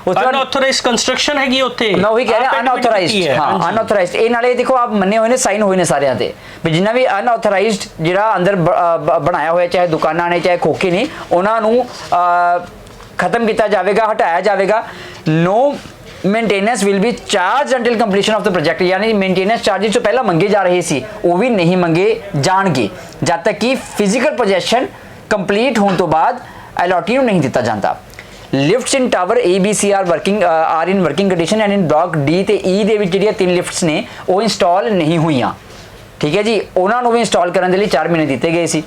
A: ਉਸ ਤੋਂ
B: ਅਨਆਥੋਰਾਈਜ਼ਡ ਕੰਸਟਰਕਸ਼ਨ ਹੈਗੀ ਉੱਥੇ।
A: ਮੈਂ ਉਹੀ ਕਹਿ ਰਿਹਾ ਅਨਆਥੋਰਾਈਜ਼ਡ। ਹਾਂ, ਅਨਆਥੋਰਾਈਜ਼ਡ। ਇਹ ਨਾਲੇ ਦੇਖੋ ਆਪ ਮੰਨੇ ਹੋਏ ਨੇ, ਸਾਈਨ ਹੋਏ ਨੇ ਸਾਰਿਆਂ ਤੇ ਵੀ ਜਿੰਨਾ ਵੀ ਅਨਆਥੋਰਾਈਜ਼ਡ ਜਿਹੜਾ ਅੰਦਰ ਬਣਾਇਆ ਹੋਇਆ ਚਾਹੇ ਦੁਕਾਨਾਂ ਨੇ ਚਾਹੇ ਖੋਖੇ ਨੇ ਉਹਨਾਂ ਨੂੰ ਖਤਮ ਕੀਤਾ ਜਾਵੇਗਾ, ਹਟਾਇਆ ਜਾਵੇਗਾ। No maintenance will be charge until completion of the project. ਯਾਨੀ ਮੇਨਟੇਨੈਂਸ ਚਾਰजेस ਜੋ ਪਹਿਲਾਂ ਮੰਗੇ ਜਾ ਰਹੇ ਸੀ ਉਹ ਵੀ ਨਹੀਂ ਮੰਗੇ ਜਾਣਗੇ ਜਦ ਤੱਕ ਕਿ ਫਿਜ਼ੀਕਲ ਪੋਜੈਸ਼ਨ ਕੰਪਲੀਟ ਹੋਣ ਤੋਂ ਬਾਅਦ ਅਲੋਟੀ ਨੂੰ ਨਹੀਂ ਦਿੱਤਾ ਜਾਂਦਾ। Lifts in tower A B C are in working condition and in block D ਤੇ E ਦੇ ਵਿੱਚ ਜਿਹੜੀਆਂ 3 ਲਿਫਟਸ ਨੇ ਉਹ ਇੰਸਟਾਲ ਨਹੀਂ ਹੋਈਆਂ। ਠੀਕ ਹੈ ਜੀ, ਉਹਨਾਂ ਨੂੰ ਵੀ ਇੰਸਟਾਲ ਕਰਨ ਦੇ ਲਈ 4 ਮਹੀਨੇ ਦਿੱਤੇ ਗਏ ਸੀ।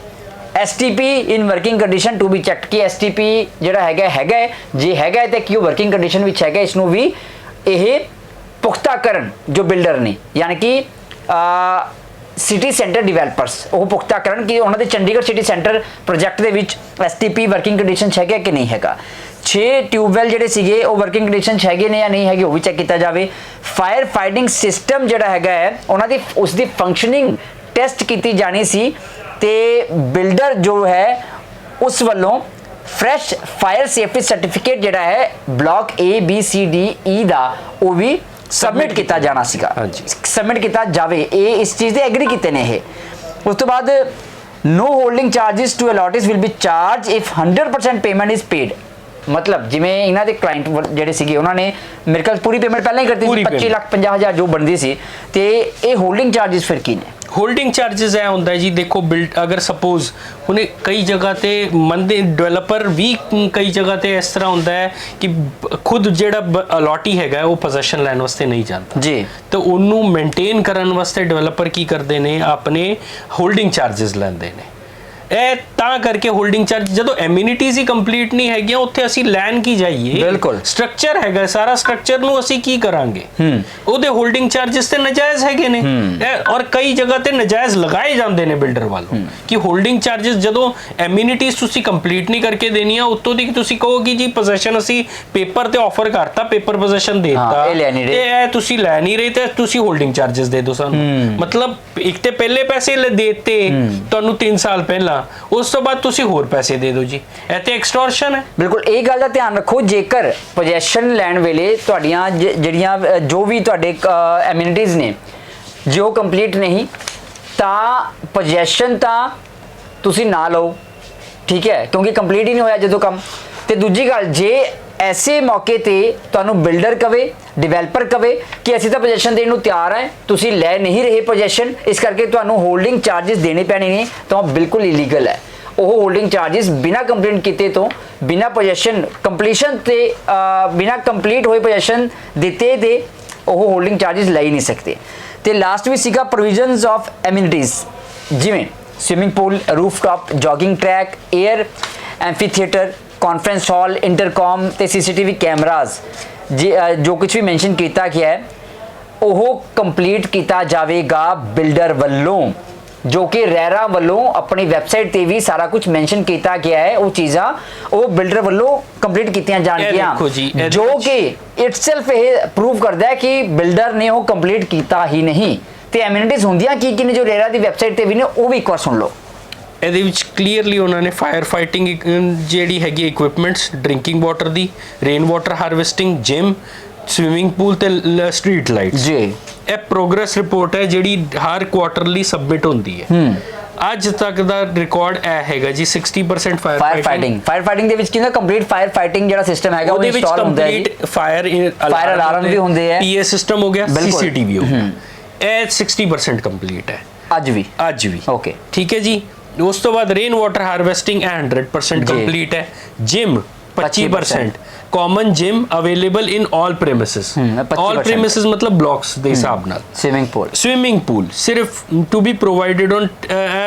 A: STP in working condition to be checked ਕਿ STP ਜਿਹੜਾ ਹੈਗਾ ਜੇ ਹੈਗਾ ਤੇ ਕਿ ਉਹ ਵਰਕਿੰਗ ਕੰਡੀਸ਼ਨ ਵਿੱਚ ਹੈਗਾ, ਇਸ ਨੂੰ ਵੀ ਇਹ ਪੁਖਤਾ ਕਰਨ ਜੋ ਬਿਲਡਰ ਨੇ ਯਾਨੀ ਕਿ ਸਿਟੀ ਸੈਂਟਰ ਡਿਵੈਲਪਰਸ ਉਹ ਪੁਖਤਾ ਕਰਨ ਕਿ ਉਹਨਾਂ ਦੇ ਚੰਡੀਗੜ੍ਹ ਸਿਟੀ ਸੈਂਟਰ ਪ੍ਰੋਜੈਕਟ ਦੇ ਵਿੱਚ STP ਵਰਕਿੰਗ ਕੰਡੀਸ਼ਨ 'ਚ ਹੈਗਾ ਕਿ ਨਹੀਂ ਹੈਗਾ। 6 ਟਿਊਬਵੈਲ ਜਿਹੜੇ ਸੀਗੇ ਉਹ ਵਰਕਿੰਗ ਕੰਡੀਸ਼ਨ 'ਚ ਹੈਗੇ ਨੇ ਜਾਂ ਨਹੀਂ ਹੈਗੇ ਉਹ ਵੀ ਚੈੱਕ ਕੀਤਾ ਜਾਵੇ। ਫਾਇਰ ਫਾਈਟਿੰਗ ਸਿਸਟਮ ਜਿਹੜਾ ਹੈਗਾ ਹੈ ਉਹਨਾਂ ਦੀ ਉਸ ਦੀ ਫੰਕਸ਼ਨਿੰਗ ਟੈਸਟ ਕੀਤੀ ਜਾਣੀ ਸੀ ਤੇ ਬਿਲਡਰ ਜੋ ਹੈ ਉਸ ਵੱਲੋਂ ਫਰੈਸ਼ ਫਾਇਰ ਸੇਫਟੀ ਸਰਟੀਫਿਕੇਟ ਜਿਹੜਾ ਹੈ block A B C D E ਦਾ ਉਹ ਵੀ ਸਬਮਿਟ ਕੀਤਾ ਜਾਣਾ ਸੀਗਾ। ਸਬਮਿਟ ਕੀਤਾ ਜਾਵੇ, ਇਹ ਇਸ ਚੀਜ਼ ਦੇ ਐਗਰੀ ਕੀਤੇ ਨੇ ਇਹ। ਉਸ ਤੋਂ ਬਾਅਦ no holding charges to allottees will be charged if 100% payment is paid। ਮਤਲਬ ਜਿਵੇਂ ਇਹਨਾਂ ਦੇ ਕਲਾਇੰਟ ਜਿਹੜੇ ਸੀਗੇ ਉਹਨਾਂ ਨੇ ਮੇਰੇ ਕੋਲ ਪੂਰੀ ਪੇਮੈਂਟ ਪਹਿਲਾਂ ਹੀ ਕਰਤੀ ਸੀ 25,50,000 ਜੋ ਬਣਦੀ ਸੀ ਤੇ ਇਹ ਹੋਲਡਿੰਗ ਚਾਰजेस ਫਿਰ ਕੀ ਨੇ?
B: ਹੋਲਡਿੰਗ ਚਾਰजेस ਇਹ ਹੁੰਦਾ ਹੈ ਜੀ ਦੇਖੋ ਅਗਰ ਸਪੋਜ਼ ਹੁਣ ਕਈ ਜਗ੍ਹਾ ਤੇ ਮੰਦੇ ਡਿਵੈਲਪਰ ਵੀ ਕਈ ਜਗ੍ਹਾ ਤੇ ਇਸ ਤਰ੍ਹਾਂ ਹੁੰਦਾ ਹੈ ਕਿ ਖੁਦ ਜਿਹੜਾ ਅਲੋਟੀ ਹੈਗਾ ਉਹ ਪੋਜੈਸ਼ਨ ਲੈਣ ਵਾਸਤੇ ਨਹੀਂ ਜਾਂਦਾ
A: ਜੀ,
B: ਤਾਂ ਉਹਨੂੰ ਮੇਨਟੇਨ ਕਰਨ ਵਾਸਤੇ ਡਿਵੈਲਪਰ ਕੀ ਕਰਦੇ ਨੇ ਆਪਣੇ ਹੋਲਡਿੰਗ ਚਾਰजेस ਲੈਂਦੇ ਨੇ। ਇਹ ਤਾਂ ਕਰਕੇ ਹੋਲਡਿੰਗ ਚਾਰਜ ਜਦੋਂ ਐਮਿਨਿਟੀਜ਼ ਹੀ ਕੰਪਲੀਟ ਨਹੀਂ ਹੈਗੀਆਂ ਉੱਥੇ ਅਸੀਂ ਲੈਣ ਕੀ ਜਾਈਏ।
A: ਬਿਲਕੁਲ
B: ਸਟਰਕਚਰ ਹੈਗਾ ਸਾਰਾ, ਸਟਰਕਚਰ ਨੂੰ ਅਸੀਂ ਕੀ ਕਰਾਂਗੇ? ਉਹਦੇ ਹੋਲਡਿੰਗ ਚਾਰजेस ਤੇ ਨਜਾਇਜ਼ ਹੈਗੇ ਨੇ ਔਰ ਕਈ ਜਗ੍ਹਾ ਤੇ ਨਜਾਇਜ਼ ਲਗਾਏ ਜਾਂਦੇ ਨੇ ਬਿਲਡਰ ਵੱਲੋਂ ਕਿ ਹੋਲਡਿੰਗ ਚਾਰजेस ਜਦੋਂ ਐਮਿਨਿਟੀਜ਼ ਤੁਸੀਂ ਕੰਪਲੀਟ ਨਹੀਂ ਕਰਕੇ ਦੇਣੀਆਂ ਉੱਤੋਂ ਦੀ ਤੁਸੀਂ ਕਹੋ ਕਿ ਜੀ ਪੋਜੈਸ਼ਨ ਅਸੀਂ ਪੇਪਰ ਤੇ ਆਫਰ ਕਰਤਾ, ਪੇਪਰ ਪੋਜੈਸ਼ਨ ਦੇਤਾ ਤੇ ਇਹ ਤੁਸੀਂ ਲੈ ਨਹੀਂ ਰਹੇ ਤੇ ਤੁਸੀਂ ਹੋਲਡਿੰਗ ਚਾਰजेस ਦੇ ਦਿਓ ਸਾਨੂੰ। ਮਤਲਬ ਇੱਕ ਤੇ ਪਹਿਲੇ ਪੈਸੇ ਦੇਤੇ ਤੁਹਾਨੂੰ 3 ਸਾਲ ਪਹਿਲਾਂ, ਉਸ ਤੋਂ ਬਾਅਦ ਤੁਸੀਂ ਹੋਰ ਪੈਸੇ ਦੇ ਦਿਓ ਜੀ, ਇਹ ਤੇ ਐਕਸਟੋਰਸ਼ਨ ਹੈ।
A: ਬਿਲਕੁਲ ਇਹ ਗੱਲ ਦਾ ਧਿਆਨ ਰੱਖੋ ਜੇਕਰ ਪੋਜੈਸ਼ਨ ਲੈਣ ਵੇਲੇ ਤੁਹਾਡੀਆਂ ਜਿਹੜੀਆਂ ਜੋ ਵੀ ਤੁਹਾਡੇ ਐਮਿਨਿਟੀਜ਼ ਨੇ ਜੋ ਕੰਪਲੀਟ ਨਹੀਂ ਤਾਂ ਪੋਜੈਸ਼ਨ ਤਾਂ ਤੁਸੀਂ ਨਾ ਲਓ, ਠੀਕ ਹੈ, ਕਿਉਂਕਿ ਕੰਪਲੀਟ ਹੀ ਨਹੀਂ ਹੋਇਆ ਜਦੋਂ ਕੰਮ। ਤੇ ਦੂਜੀ ਗੱਲ ਜੇ ਐਸੇ ਮੌਕੇ ਤੇ ਤੁਹਾਨੂੰ ਬਿਲਡਰ ਕਵੇ ਡਿਵੈਲਪਰ ਕਵੇ ਕਿ ਅਸੀਂ ਤਾਂ ਪੋਜੈਸ਼ਨ ਦੇਣ ਨੂੰ ਤਿਆਰ ਹੈ, ਤੁਸੀਂ ਲੈ ਨਹੀਂ ਰਹੇ ਪੋਜੈਸ਼ਨ, ਇਸ ਕਰਕੇ ਤੁਹਾਨੂੰ ਹੋਲਡਿੰਗ ਚਾਰजेस ਦੇਣੇ ਪੈਣੇ ਨੇ, ਤਾਂ ਉਹ ਬਿਲਕੁਲ ਇਲੀਗਲ ਹੈ। ਉਹ ਹੋਲਡਿੰਗ ਚਾਰजेस ਬਿਨਾ ਕੰਪਲੀਟ ਕੀਤੇ ਤੋਂ ਬਿਨਾ ਪੋਜੀਸ਼ਨ ਕੰਪਲੀਸ਼ਨ ਤੇ ਬਿਨਾ ਕੰਪਲੀਟ ਹੋਏ ਪੋਜੀਸ਼ਨ ਦਿੱਤੇ ਦੇ ਉਹ ਹੋਲਡਿੰਗ ਚਾਰजेस ਲੈ ਹੀ ਨਹੀਂ ਸਕਦੇ। ਤੇ ਲਾਸਟ ਵੀ ਸੀਗਾ ਪ੍ਰੋਵੀਜ਼ਨਸ ਆਫ ਐਮਿਨਿਟੀਜ਼, ਜਿਵੇਂ swimming pool, rooftop, jogging track, air amphitheatre, conference hall, intercom ਤੇ ਸੀਸੀਟੀਵੀ ਕੈਮਰਾਜ਼, ਜੋ ਕੁਝ ਵੀ ਮੈਂਸ਼ਨ ਕੀਤਾ ਗਿਆ ਹੈ ਉਹ ਕੰਪਲੀਟ ਕੀਤਾ ਜਾਵੇਗਾ ਬਿਲਡਰ ਵੱਲੋਂ, ਜੋ ਕਿ ਰੈਰਾ ਵੱਲੋਂ ਆਪਣੀ ਵੈਬਸਾਈਟ ਤੇ ਵੀ ਸਾਰਾ ਕੁਝ ਮੈਂਸ਼ਨ ਕੀਤਾ ਗਿਆ ਹੈ। ਉਹ ਚੀਜ਼ਾਂ ਉਹ ਬਿਲਡਰ ਵੱਲੋਂ ਕੰਪਲੀਟ ਕੀਤੀਆਂ ਜਾਣਗੀਆਂ, ਜੋ ਕਿ ਇਟਸੈਲਫ ਇਹ ਪ੍ਰੂਵ ਕਰਦਾ ਹੈ ਕਿ ਬਿਲਡਰ ਨੇ ਉਹ ਕੰਪਲੀਟ ਕੀਤਾ ਹੀ ਨਹੀਂ। ਤੇ ਐਮਿਨਿਟੀਜ਼ ਹੁੰਦੀਆਂ ਕੀ ਨੇ ਜੋ ਰੈਰਾ ਦੀ ਵੈਬਸਾਈਟ ਤੇ ਵੀ ਨੇ, ਉਹ ਵੀ ਇੱਕ ਵਾਰ ਸੁਣ ਲਓ।
B: ਇਹਦੇ ਵਿੱਚ ਕਲੀਅਰਲੀ ਉਹਨਾਂ ਨੇ ਫਾਇਰ ਫਾਈਟਿੰਗ ਜਿਹੜੀ ਹੈਗੀ ਇਕਵਿਪਮੈਂਟਸ, ਡਰਿੰਕਿੰਗ ਵਾਟਰ ਦੀ, rain water harvesting, gym, swimming pool ਤੇ ਸਟਰੀਟ ਲਾਈਟਸ ਜੀ, ਇਹ ਪ੍ਰੋਗਰੈਸ ਰਿਪੋਰਟ ਹੈ ਜਿਹੜੀ ਹਰ ਕੁਆਟਰਲੀ ਸਬਮਿਟ ਹੁੰਦੀ ਹੈ। ਅੱਜ ਤੱਕ ਦਾ ਰਿਕਾਰਡ ਇਹ ਹੈਗਾ ਜੀ 60% ਫਾਇਰ
A: ਫਾਈਟਿੰਗ ਦੇ ਵਿੱਚ ਕਿੰਨਾ ਕੰਪਲੀਟ ਫਾਇਰ ਫਾਈਟਿੰਗ ਜਿਹੜਾ ਸਿਸਟਮ ਹੈਗਾ ਉਹ ਇੰਸਟਾਲ ਹੁੰਦਾ ਹੈ ਜੀ।
B: ਫਾਇਰ ਅਲਾਰਮ ਵੀ ਹੁੰਦੇ ਆ, ਪੀਏ ਸਿਸਟਮ ਹੋ ਗਿਆ, ਸੀਸੀਟੀਵੀ ਹੋ ਗਿਆ, ਇਹ 60% ਕੰਪਲੀਟ ਹੈ ਅੱਜ ਵੀ
A: ਓਕੇ
B: ਠੀਕ ਹੈ ਜੀ। ਉਸ ਤੋਂ ਬਾਅਦ ਰੇਨ ਵਾਟਰ ਹਾਰਵੈਸਟਿੰਗ 100% ਕੰਪਲੀਟ ਹੈ। Gym 25%, common gym available in all premises, all premises मतलब blocks ਦੇ ਹਿਸਾਬ ਨਾਲ। swimming pool ਸਿਰਫ to be provided on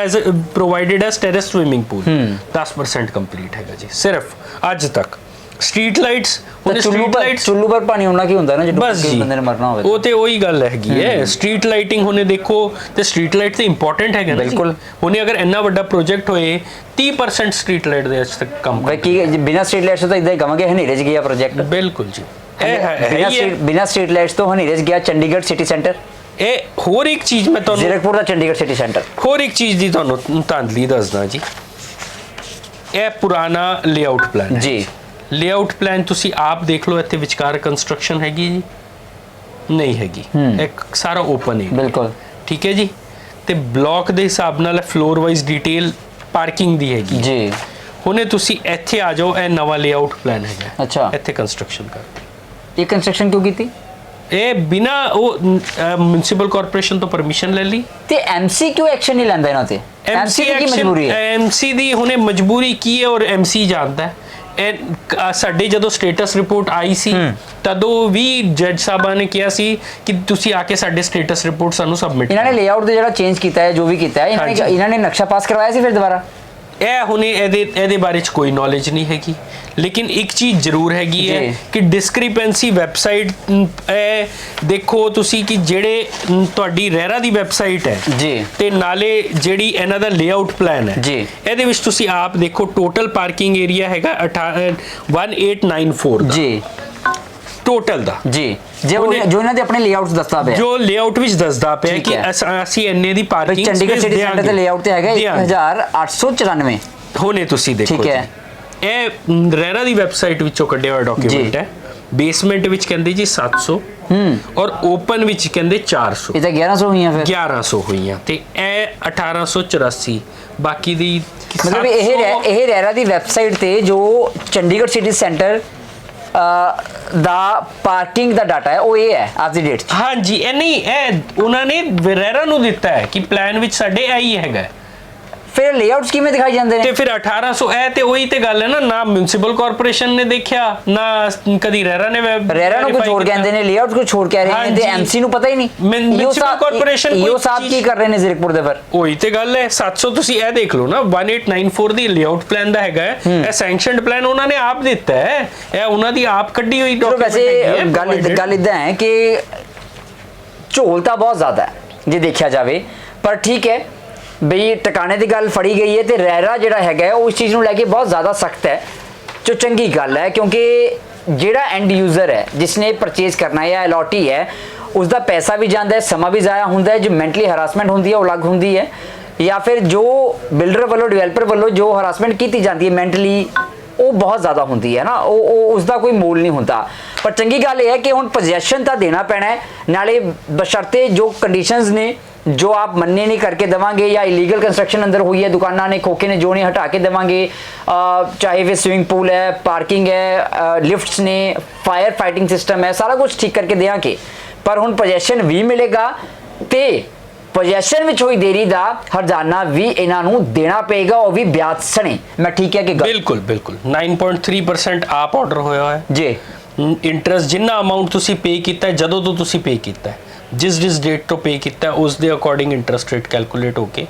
B: provided as terrace swimming pool 10% complete ਹੈਗਾ ਜੀ ਸਿਰਫ ਅੱਜ ਤੱਕ। ਸਟਰੀਟ ਲਾਈਟਸ,
A: ਚੁੱਲੂ ਪਰ ਪਾਣੀ ਹੋਣਾ ਕੀ ਹੁੰਦਾ ਨਾ ਜਦੋਂ ਕਿਸੇ ਬੰਦੇ ਨੇ ਮਰਨਾ ਹੋਵੇ,
B: ਉਹ ਤੇ ਉਹੀ ਗੱਲ ਹੈਗੀ ਹੈ। ਸਟਰੀਟ ਲਾਈਟਿੰਗ ਹੁਣੇ ਦੇਖੋ, ਤੇ ਸਟਰੀਟ ਲਾਈਟ ਤੇ ਇੰਪੋਰਟੈਂਟ ਹੈਗਾ ਨਾ ਬਿਲਕੁਲ। ਹੁਣੇ ਅਗਰ ਇੰਨਾ ਵੱਡਾ ਪ੍ਰੋਜੈਕਟ ਹੋਏ 30% ਸਟਰੀਟ ਲਾਈਟ ਦੇ ਅੱਜ ਤੱਕ ਕੰਮ
A: ਕੀ ਬਿਨਾ ਸਟਰੀਟ ਲਾਈਟਸ ਤੋਂ ਇਦਾਂ ਹੀ ਕਹਾਂਗੇ ਹਨੇਰੇ 'ਚ ਗਿਆ ਪ੍ਰੋਜੈਕਟ।
B: ਬਿਲਕੁਲ ਜੀ, ਇਹ
A: ਬਿਨਾ ਸਟਰੀਟ ਲਾਈਟਸ ਤੋਂ ਹਨੇਰੇ 'ਚ ਗਿਆ ਚੰਡੀਗੜ੍ਹ ਸਿਟੀ ਸੈਂਟਰ।
B: ਇਹ ਹੋਰ ਇੱਕ ਚੀਜ਼ ਮੈਂ ਤੁਹਾਨੂੰ
A: ਜ਼ੀਰਕਪੁਰ ਦਾ ਚੰਡੀਗੜ੍ਹ ਸਿਟੀ ਸੈਂਟਰ, ਹੋਰ
B: ਇੱਕ ਚੀਜ਼ ਦੀ ਤੁਹਾਨੂੰ ਧਾਂਦਲੀ ਦੱਸਦਾ ਜੀ। ਇਹ ਪੁਰਾਣਾ ਲੇਆਊਟ ਪਲਾਨ ਜੀ। ਲੇਆਊਟ ਪਲਾਨ ਤੁਸੀਂ ਆਪ ਦੇਖ ਲਓ, ਇੱਥੇ ਵਿਚਕਾਰ ਕੰਸਟਰਕਸ਼ਨ ਹੈਗੀ ਜੀ ਨਹੀਂ ਹੈਗੀ, ਇੱਕ ਸਾਰਾ ਓਪਨ ਹੈ
A: ਬਿਲਕੁਲ
B: ਠੀਕ ਹੈ ਜੀ। ਤੇ ਬਲਾਕ ਦੇ ਹਿਸਾਬ ਨਾਲ ਫਲੋਰ ਵਾਈਜ਼ ਡਿਟੇਲ ਪਾਰਕਿੰਗ ਦੀ ਹੈਗੀ ਜੀ। ਹੁਣੇ ਤੁਸੀਂ ਇੱਥੇ ਆ ਜਾਓ, ਇਹ ਨਵਾਂ ਲੇਆਊਟ ਪਲਾਨ ਹੈਗਾ।
A: ਅੱਛਾ,
B: ਇੱਥੇ ਕੰਸਟਰਕਸ਼ਨ ਕਰ,
A: ਇਹ ਕੰਸਟਰਕਸ਼ਨ ਕਿਉਂ ਕੀਤੀ?
B: ਇਹ ਬਿਨਾ ਉਹ ਮਿਊਨਿਸਪਲ ਕਾਰਪੋਰੇਸ਼ਨ ਤੋਂ ਪਰਮਿਸ਼ਨ ਲੈ ਲਈ।
A: ਤੇ ਐਮਸੀ ਕਿਉਂ ਐਕਸ਼ਨ ਨਹੀਂ ਲੈਂਦਾ ਇਹਨਾਂ ਤੇ? ਐਮਸੀ ਦੀ ਕੀ ਮਜਬੂਰੀ ਹੈ?
B: ਐਮਸੀ ਦੀ ਹੁਣੇ ਮਜਬੂਰੀ ਕੀ ਹੈ ਔਰ ਐਮਸੀ ਜਾਣਦਾ ਹੈ। ਸਾਡੇ ਜਦੋਂ ਸਟੇਟਸ ਰਿਪੋਰਟ ਆਈ ਸੀ ਤਦੋਂ ਵੀ ਜੱਜ ਸਾਹਿਬਾਂ ਨੇ ਕਿਹਾ ਸੀ ਕਿ ਤੁਸੀਂ ਆ ਕੇ ਸਾਡੇ ਸਟੇਟਸ ਰਿਪੋਰਟ ਸਾਨੂੰ ਸਬਮਿਟ।
A: ਇਹਨਾਂ ਨੇ ਲੇਆਊਟ ਦੇ ਜਿਹੜਾ ਚੇਂਜ ਕੀਤਾ ਹੈ, ਜੋ ਵੀ ਕੀਤਾ ਹੈ, ਇਹਨਾਂ ਨੇ ਨਕਸ਼ਾ ਪਾਸ ਕਰਵਾਇਆ ਸੀ ਫਿਰ ਦੁਬਾਰਾ।
B: ਇਹ ਹੁਣੇ ਇਹਦੇ ਬਾਰੇ ਚ ਕੋਈ ਨੌਲੇਜ ਨਹੀਂ ਹੈਗੀ, ਲੇਕਿਨ ਇੱਕ ਚੀਜ਼ ਜ਼ਰੂਰ ਹੈਗੀ ਹੈ ਕਿ ਡਿਸਕ੍ਰਿਪੈਂਸੀ ਵੈਬਸਾਈਟ ਦੇਖੋ ਤੁਸੀਂ ਕਿ ਜਿਹੜੇ ਤੁਹਾਡੀ ਰੈਰਾ ਦੀ ਵੈਬਸਾਈਟ ਹੈ ਜੀ ਤੇ ਨਾਲੇ ਜਿਹੜੀ ਇਹਨਾਂ ਦਾ ਲੇਆਊਟ ਪਲਾਨ ਹੈ ਜੀ, ਇਹਦੇ ਵਿੱਚ ਤੁਸੀਂ ਆਪ ਦੇਖੋ ਟੋਟਲ ਪਾਰਕਿੰਗ ਏਰੀਆ ਹੈਗਾ 1894 ਜੀ ਟੋਟਲ ਦਾ ਜੀ, ਜੋ ਇਹਨਾਂ ਦੇ ਆਪਣੇ ਲੇਆਊਟਸ ਦੱਸਦਾ ਪਿਆ, ਜੋ ਲੇਆਊਟ ਵਿੱਚ ਦੱਸਦਾ ਪਿਆ ਕਿ ਅਸੀਂ ਇੰਨੇ ਦੀ ਪਾਰਕਿੰਗ
A: ਚੰਡੀਗੜ੍ਹ ਸਿਟੀ ਸੈਂਟਰ ਦੇ ਲੇਆਊਟ ਤੇ ਹੈਗਾ 1894।
B: ਹੁਣੇ ਤੁਸੀਂ ਦੇਖੋ ਠੀਕ ਹੈ, ਇਹ ਰੈਰਾ ਦੀ ਵੈਬਸਾਈਟ ਵਿੱਚੋਂ ਕੱਢਿਆ ਹੋਇਆ ਡਾਕੂਮੈਂਟ ਹੈ। ਬੇਸਮੈਂਟ ਵਿੱਚ ਕਹਿੰਦੇ ਜੀ 700 ਔਰ ਓਪਨ ਵਿੱਚ ਕਹਿੰਦੇ 400।
A: ਇਹ ਤਾਂ 1100 ਹੋਈਆਂ ਫਿਰ
B: 1100 ਹੋਈਆਂ ਤੇ ਇਹ 1884 ਬਾਕੀ ਦੀ
A: ਮਤਲਬ ਇਹ ਰੈਰਾ ਦੀ ਵੈਬਸਾਈਟ ਤੇ ਜੋ ਚੰਡੀਗੜ੍ਹ ਸਿਟੀ ਸੈਂਟਰ ਦਾ ਪਾਰਕਿੰਗ ਦਾ ਡਾਟਾ ਹੈ ਉਹ ਇਹ ਹੈ ਅੱਜ ਦੀ ਡੇਟ 'ਚ।
B: ਹਾਂਜੀ, ਇਹ ਨਹੀਂ, ਇਹ ਉਹਨਾਂ ਨੇ ਰੈਰਾ ਨੂੰ ਦਿੱਤਾ ਹੈ ਕਿ ਪਲਾਨ ਵਿੱਚ ਸਾਡੇ ਆਈ ਹੈਗਾ।
A: ਫਿਰ ਲੇਆਊਟਸ ਕਿਵੇਂ ਦਿਖਾਈ ਜਾਂਦੇ ਨੇ?
B: ਤੇ ਫਿਰ 1800 ਇਹ ਤੇ ਉਹੀ ਤੇ ਗੱਲ ਹੈ ਨਾ ਮਿਊਨਿਸਪਲ ਕਾਰਪੋਰੇਸ਼ਨ ਨੇ ਦੇਖਿਆ ਨਾ ਕਦੀ ਰੈਰਾ ਨੇ।
A: ਰੈਰਾ ਨੂੰ ਕੁਝ ਹੋਰ ਕਹਿੰਦੇ ਨੇ, ਲੇਆਊਟ ਕੁਝ ਹੋਰ ਕਹਿ ਰਹੇ ਨੇ ਤੇ ਐਮਸੀ ਨੂੰ ਪਤਾ ਹੀ ਨਹੀਂ।
B: ਮਿਊਨਿਸਪਲ ਕਾਰਪੋਰੇਸ਼ਨ
A: ਇਹੋ ਸਾਹਿਬ ਕੀ ਕਰ ਰਹੇ ਨੇ ਜ਼ੀਰਕਪੁਰ ਦੇ ਪਰ?
B: ਉਹੀ ਤੇ ਗੱਲ ਹੈ। 700 ਤੁਸੀਂ ਇਹ ਦੇਖ ਲਓ ਨਾ 1894 ਦੀ ਲੇਆਊਟ ਪਲਾਨ ਦਾ ਹੈਗਾ। ਇਹ ਸੈਂਕਸ਼ਨਡ ਪਲਾਨ ਉਹਨਾਂ ਨੇ ਆਪ ਦਿੱਤਾ ਹੈ, ਇਹ ਉਹਨਾਂ ਦੀ ਆਪ ਕੱਢੀ ਹੋਈ ਡਾਕੂਮੈਂਟ ਹੈ।
A: ਵੈਸੇ ਗੱਲ ਇਦਾਂ ਹੈ ਕਿ ਝੋਲ ਤਾਂ ਬਹੁਤ ਜ਼ਿਆਦਾ ਹੈ ਜੇ ਦੇਖਿਆ ਜਾਵੇ, ਪਰ ਠੀਕ ਹੈ ਬਈ ਟਿਕਾਣੇ ਦੀ ਗੱਲ ਫੜੀ ਗਈ ਹੈ ਤੇ ਰੈਰਾ ਜਿਹੜਾ ਹੈਗਾ ਉਹ ਇਸ ਚੀਜ਼ ਨੂੰ ਲੈ ਕੇ ਬਹੁਤ ਜ਼ਿਆਦਾ ਸਖਤ ਹੈ, ਜੋ ਚੰਗੀ ਗੱਲ ਹੈ ਕਿਉਂਕਿ ਜਿਹੜਾ ਐਂਡ ਯੂਜ਼ਰ ਹੈ ਜਿਸਨੇ ਪਰਚੇਜ਼ ਕਰਨਾ ਹੈ ਜਾਂ ਅਲੋਟੀ ਹੈ ਉਸ ਦਾ ਪੈਸਾ ਵੀ ਜਾਂਦਾ ਹੈ, ਸਮਾਂ ਵੀ ਜ਼ਾਇਆ ਹੁੰਦਾ ਹੈ, ਜੋ ਮੈਂਟਲੀ ਹਰਾਸਮੈਂਟ ਹੁੰਦੀ ਹੈ ਉਹ ਅਲੱਗ ਹੁੰਦੀ ਹੈ, ਜਾਂ ਫਿਰ ਜੋ ਬਿਲਡਰ ਵੱਲੋਂ ਡਿਵੈਲਪਰ ਵੱਲੋਂ ਜੋ ਹਰਾਸਮੈਂਟ ਕੀਤੀ ਜਾਂਦੀ ਹੈ ਮੈਂਟਲੀ ਉਹ ਬਹੁਤ ਜ਼ਿਆਦਾ ਹੁੰਦੀ ਹੈ ਨਾ, ਉਹ ਉਸ ਦਾ ਕੋਈ ਮੋਲ ਨਹੀਂ ਹੁੰਦਾ। ਪਰ ਚੰਗੀ ਗੱਲ ਇਹ ਹੈ ਕਿ ਹੁਣ ਪੋਜੈਸ਼ਨ ਤਾਂ ਦੇਣਾ ਪੈਣਾ ਹੈ, ਨਾਲੇ ਬਸ਼ਰਤੇ ਜੋ ਕੰਡੀਸ਼ਨਸ ਨੇ जो आप मन्ने नहीं करके देवांगे या इलीगल कंस्ट्रक्शन अंदर हुई है, दुकाना ने खोखे ने जो नहीं हटा के देवांगे, चाहे वे स्विमिंग पूल है, पार्किंग है, लिफ्ट्स ने, फायर फाइटिंग सिस्टम है, सारा कुछ ठीक करके देंगे। पर हुण पोजेशन भी मिलेगा ते ਪੋਜੈਸ਼ਨ ਵਿੱਚ ਹੋਈ ਦੇਰੀ ਦਾ ਹਰਜਾਨਾ ਵੀ ਇਹਨਾਂ ਨੂੰ ਦੇਣਾ ਪਏਗਾ, ਉਹ ਵੀ ਵਿਆਜ ਸਣੇ। ਮੈਂ ਠੀਕ ਹੈ ਕਿ ਗਲਤ?
B: ਬਿਲਕੁਲ ਬਿਲकुल 9.3% ਆਪ ਆਰਡਰ ਹੋਇਆ ਹੋਇਆ ਹੈ
A: ਜੀ।
B: ਇੰਟਰਸਟ ਜਿੰਨਾ ਅਮਾਉਂਟ ਤੁਸੀਂ ਪੇ ਕੀਤਾ ਹੈ, ਜਦੋਂ ਤੋਂ ਤੁਸੀਂ ਪੇ ਕੀਤਾ ਹੈ, ਜਿਸ ਡੇਟ ਤੋਂ ਪੇ ਕੀਤਾ ਹੈ, ਉਸ ਦੇ ਅਕੋਰਡਿੰਗ ਇੰਟਰਸਟ ਰੇਟ ਕੈਲਕੂਲੇਟ ਹੋ ਕੇ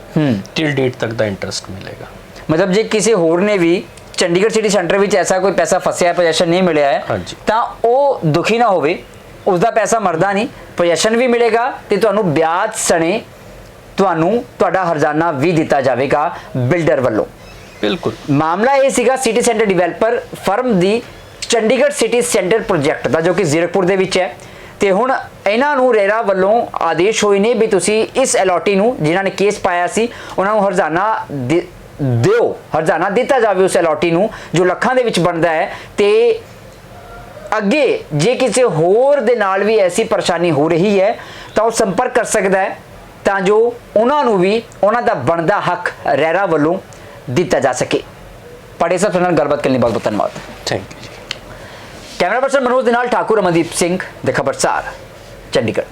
B: ਟਿਲ ਡੇਟ ਤੱਕ ਦਾ ਇੰਟਰਸਟ ਮਿਲੇਗਾ।
A: ਮਤਲਬ ਜੇ ਕਿਸੇ ਹੋਰ ਨੇ ਵੀ ਚੰਡੀਗੜ੍ਹ ਸਿਟੀ ਸੈਂਟਰ ਵਿੱਚ ਐਸਾ ਕੋਈ ਪੈਸਾ ਫਸਿਆ, ਪੋਜੈਸ਼ਨ ਨਹੀਂ ਮਿਲਿਆ ਹੈ,
B: ਹਾਂਜੀ।
A: ਤਾਂ ਉਹ ਦੁਖੀ ਨਾ ਹੋਵੇ, ਉਸਦਾ ਪੈਸਾ ਮਰਦਾ ਨਹੀਂ, ਪੋਜੈਸ਼ਨ ਵੀ ਮਿਲੇਗਾ ਤੇ ਤੁਹਾਨੂੰ ਵਿਆਜ ਸਣੇ ਤੁਹਾਨੂੰ ਤੁਹਾਡਾ ਹਰਜਾਨਾ ਵੀ ਦਿੱਤਾ ਜਾਵੇਗਾ ਬਿਲਡਰ ਵੱਲੋਂ।
B: ਬਿਲਕੁਲ
A: ਮਾਮਲਾ ਇਹ ਸੀਗਾ ਸਿਟੀ ਸੈਂਟਰ ਡਿਵੈਲਪਰ ਫਰਮ ਦੀ ਚੰਡੀਗੜ੍ਹ ਸਿਟੀ ਸੈਂਟਰ ਪ੍ਰੋਜੈਕਟ ਦਾ, ਜੋ ਕਿ ਜ਼ੀਰਕਪੁਰ ਦੇ ਵਿੱਚ ਹੈ। ਤੇ ਹੁਣ ਇਹਨਾਂ ਨੂੰ ਰੇਰਾ ਵੱਲੋਂ ਆਦੇਸ਼ ਹੋਏ ਨੇ ਵੀ ਤੁਸੀਂ ਇਸ ਅਲੋਟੀ ਨੂੰ, ਜਿਨ੍ਹਾਂ ਨੇ ਕੇਸ ਪਾਇਆ ਸੀ, ਉਹਨਾਂ ਨੂੰ ਹਰਜਾਨਾ ਦਿਓ, ਹਰਜਾਨਾ ਦਿੱਤਾ ਜਾਵੇ ਉਸ ਅਲੋਟੀ ਨੂੰ, ਜੋ ਲੱਖਾਂ ਦੇ ਵਿੱਚ ਬਣਦਾ ਹੈ। ਤੇ ਅੱਗੇ ਜੇ ਕਿਸੇ ਹੋਰ ਦੇ ਨਾਲ ਵੀ ਐਸੀ ਪਰੇਸ਼ਾਨੀ ਹੋ ਰਹੀ ਹੈ ਤਾਂ ਉਹ ਸੰਪਰਕ ਕਰ ਸਕਦਾ ਹੈ, ਤਾਂ ਜੋ ਉਹਨਾਂ ਨੂੰ ਵੀ ਉਹਨਾਂ ਦਾ ਬਣਦਾ ਹੱਕ ਰੇਰਾ ਵੱਲੋਂ ਦਿੱਤਾ ਜਾ ਸਕੇ। ਪੜੇ ਸਾਹਿਬ ਨਾਲ ਗੱਲਬਾਤ ਕਰਨ ਲਈ ਬਹੁਤ ਬਹੁਤ ਧੰਨਵਾਦ।
B: ਥੈਂਕ ਯੂ ਜੀ।
A: ਕੈਮਰਾ ਪਰਸਨ ਮਨੋਜ ਦੇ ਨਾਲ ਠਾਕੁਰ ਅਮਨਦੀਪ ਸਿੰਘ, ਦੇ ਖਬਰਸਾਰ, ਚੰਡੀਗੜ੍ਹ।